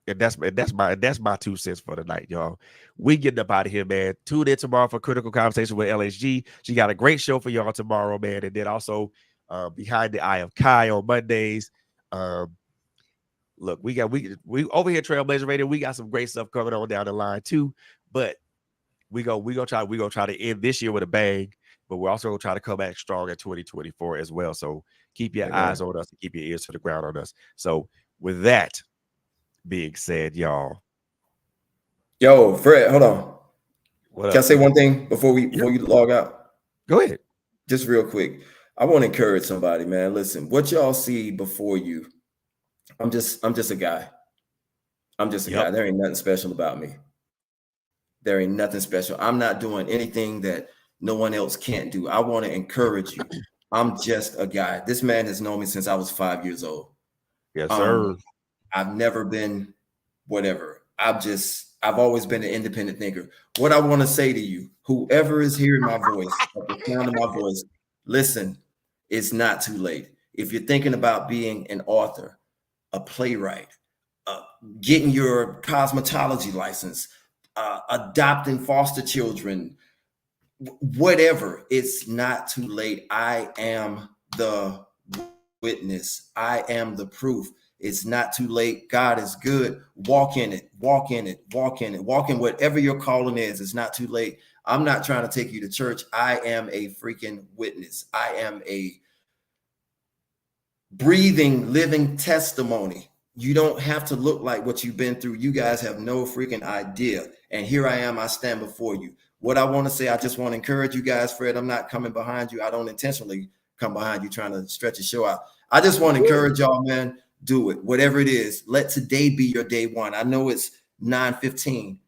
And that's my 2 cents for the night, y'all. We getting up out of here, man. Tune in tomorrow for Critical Conversation with LHG. She got a great show for y'all tomorrow, man. And then also Behind the Eye of Kai on Mondays. Look, we over here at TrailBlazerz Radio. We got some great stuff coming on down the line too. But we gonna try to end this year with a bang. But we're also gonna try to come back strong in 2024 as well. So keep your eyes on us and keep your ears to the ground on us. So with that being said, y'all. Yo, Fred, hold on. What Can I say one thing before you log out? Go ahead. Just real quick. I want to encourage somebody, man. Listen, what y'all see before you, I'm just a guy. I'm just a guy. There ain't nothing special about me. There ain't nothing special. I'm not doing anything that no one else can't do. I want to encourage you. I'm just a guy. This man has known me since I was 5 years old. Yes, sir. I've never been whatever. I've always been an independent thinker. What I want to say to you, whoever is hearing my voice, at the sound of my voice, listen, it's not too late. If you're thinking about being an author, a playwright, getting your cosmetology license, adopting foster children, whatever, it's not too late. I am the witness. I am the proof. It's not too late. God is good. Walk in it. Walk in it. Walk in it. Walk in whatever your calling is. It's not too late. I'm not trying to take you to church. I am a freaking witness. I am a breathing, living testimony. You don't have to look like what you've been through. You guys have no freaking idea. And here I am. I stand before you. What I want to say, I just want to encourage you guys, Fred. I'm not coming behind you. I don't intentionally come behind you trying to stretch a show out. I just want to encourage y'all, man. Do it. Whatever it is. Let today be your day one. I know it's 9:15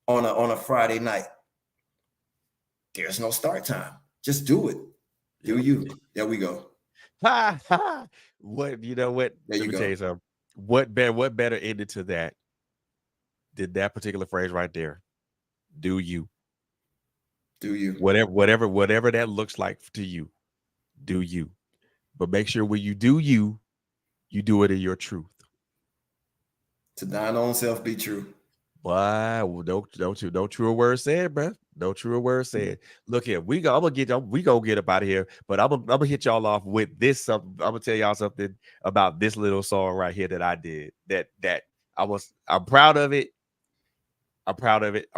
on a Friday night. There's no start time. Just do it. Do you. There we go. What, you know what? There Let you me go. tell you something. What better ended to that than that particular phrase right there? Do you. Do you. Whatever that looks like to you. Do you. But make sure when you do you do it in your truth. To thine own self be true. Why? No truer word said, bro. No truer word said. Look here, we gonna get up out of here, but I'm gonna hit y'all off with this. I'm gonna tell y'all something about this little song right here that I did. That I'm proud of it. I'm proud of it.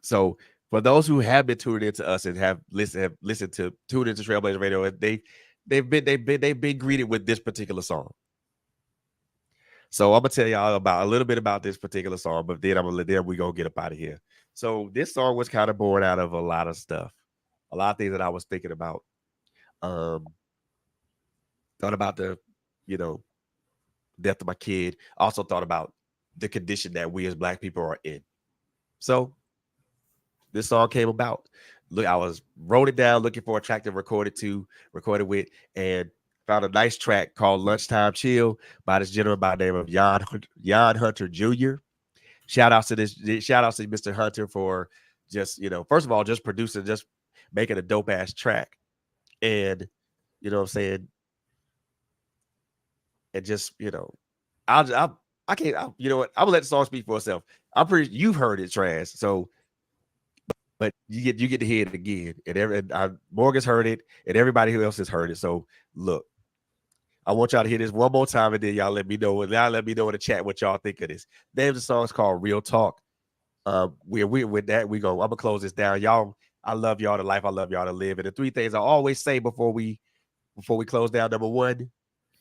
So for those who have been tuned into us and have listened to tuned into TrailBlazerz Radio, they've been greeted with this particular song. So I'm gonna tell y'all about a little bit about this particular song, but then we gonna get up out of here. So this song was kind of born out of a lot of stuff, a lot of things that I was thinking about. Thought about the, death of my kid. Also thought about the condition that we as Black people are in. So this song came about. Look, I wrote it down looking for a track to record it with, and found a nice track called Lunchtime Chill by this gentleman by the name of Jan Hunter Jr. Shout out to Mr. Hunter for just, first of all, just producing, just making a dope ass track. And, you know what I'm saying? And just, I can't, you know what? I'm gonna let the song speak for itself. I'm pretty, you've heard it, Trash. So, but you get to hear it again. And Morgan's heard it, and everybody else has heard it. So look, I want y'all to hear this one more time, and then y'all let me know in the chat what y'all think of this. The name of the song is called Real Talk. We with that, I'm gonna close this down. Y'all, I love y'all to life, I love y'all to live. And the three things I always say before we close down: number one,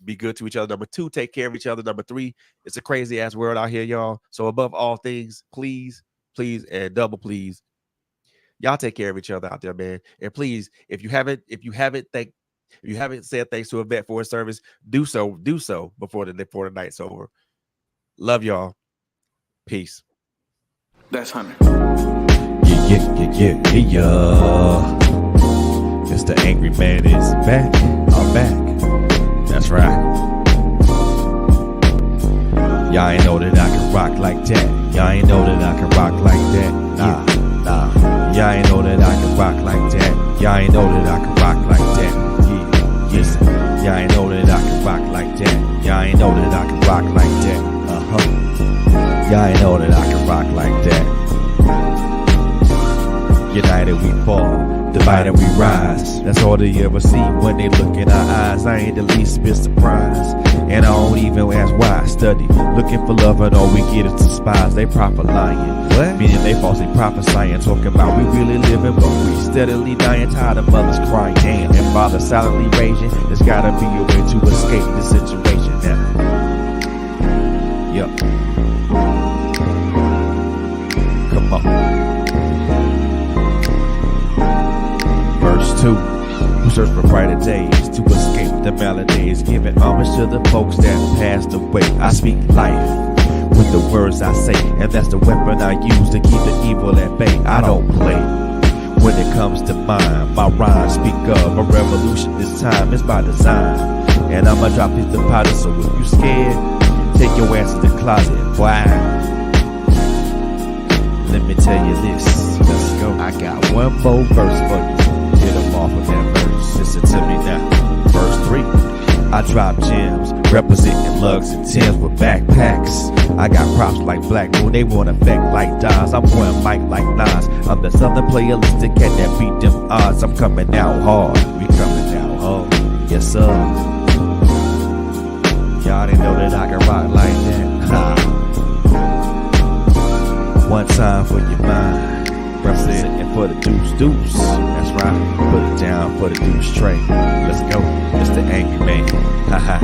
be good to each other. Number two, take care of each other. Number three, it's a crazy ass world out here, y'all. So above all things, please, and double please, y'all take care of each other out there, man. And please, if you haven't said thanks to a vet for his service, do so before the night's over. Love y'all. Peace. That's Hunter. Yeah. Mr. Angry Man is back. I'm back. That's right. Y'all ain't know that I can rock like that. Y'all ain't know that I can rock like that. Nah. Y'all ain't know that I can rock like that. Y'all ain't know that I can rock like that. Y'all ain't know that I can rock like that. Y'all ain't know that I can rock like that. Y'all ain't know that I can rock like that. United we fall, divided we rise. That's all they ever see when they look in our eyes. I ain't the least bit surprised, and I don't even ask why. I study, looking for love, and all we get is despise. They proper lying, what? Meaning they falsely prophesying, talking about we really living, but we steadily dying. Tired of mothers crying and fathers silently raging. There's gotta be a way to escape this situation now. Yup. Come on. Verse 2. Who search for brighter days to escape the maladies, giving homage to the folks that passed away. I speak life with the words I say, and that's the weapon I use to keep the evil at bay. I don't play when it comes to mine. My rhymes speak of a revolution. This time it's by design, and I'ma drop these deposits. So if you scared, take your ass to the closet. Why? Let me tell you this. Let's go. I got one more verse for you. Get them off of that verse. Listen to me now. Verse 3. I drop gems, representing lugs and Timbs with backpacks. I got props like Black Moon, they want effect like Dodge. I'm pouring mic like Nas. I'm the southern playalistic cat that beat them odds. I'm coming out hard. We coming out hard. Yes, sir. Y'all didn't know that I can rock like that. Ha. One time for your mind. Representing for the deuce. That's right. Put it down for the deuce tray. Let's go. It's the angry man. Haha.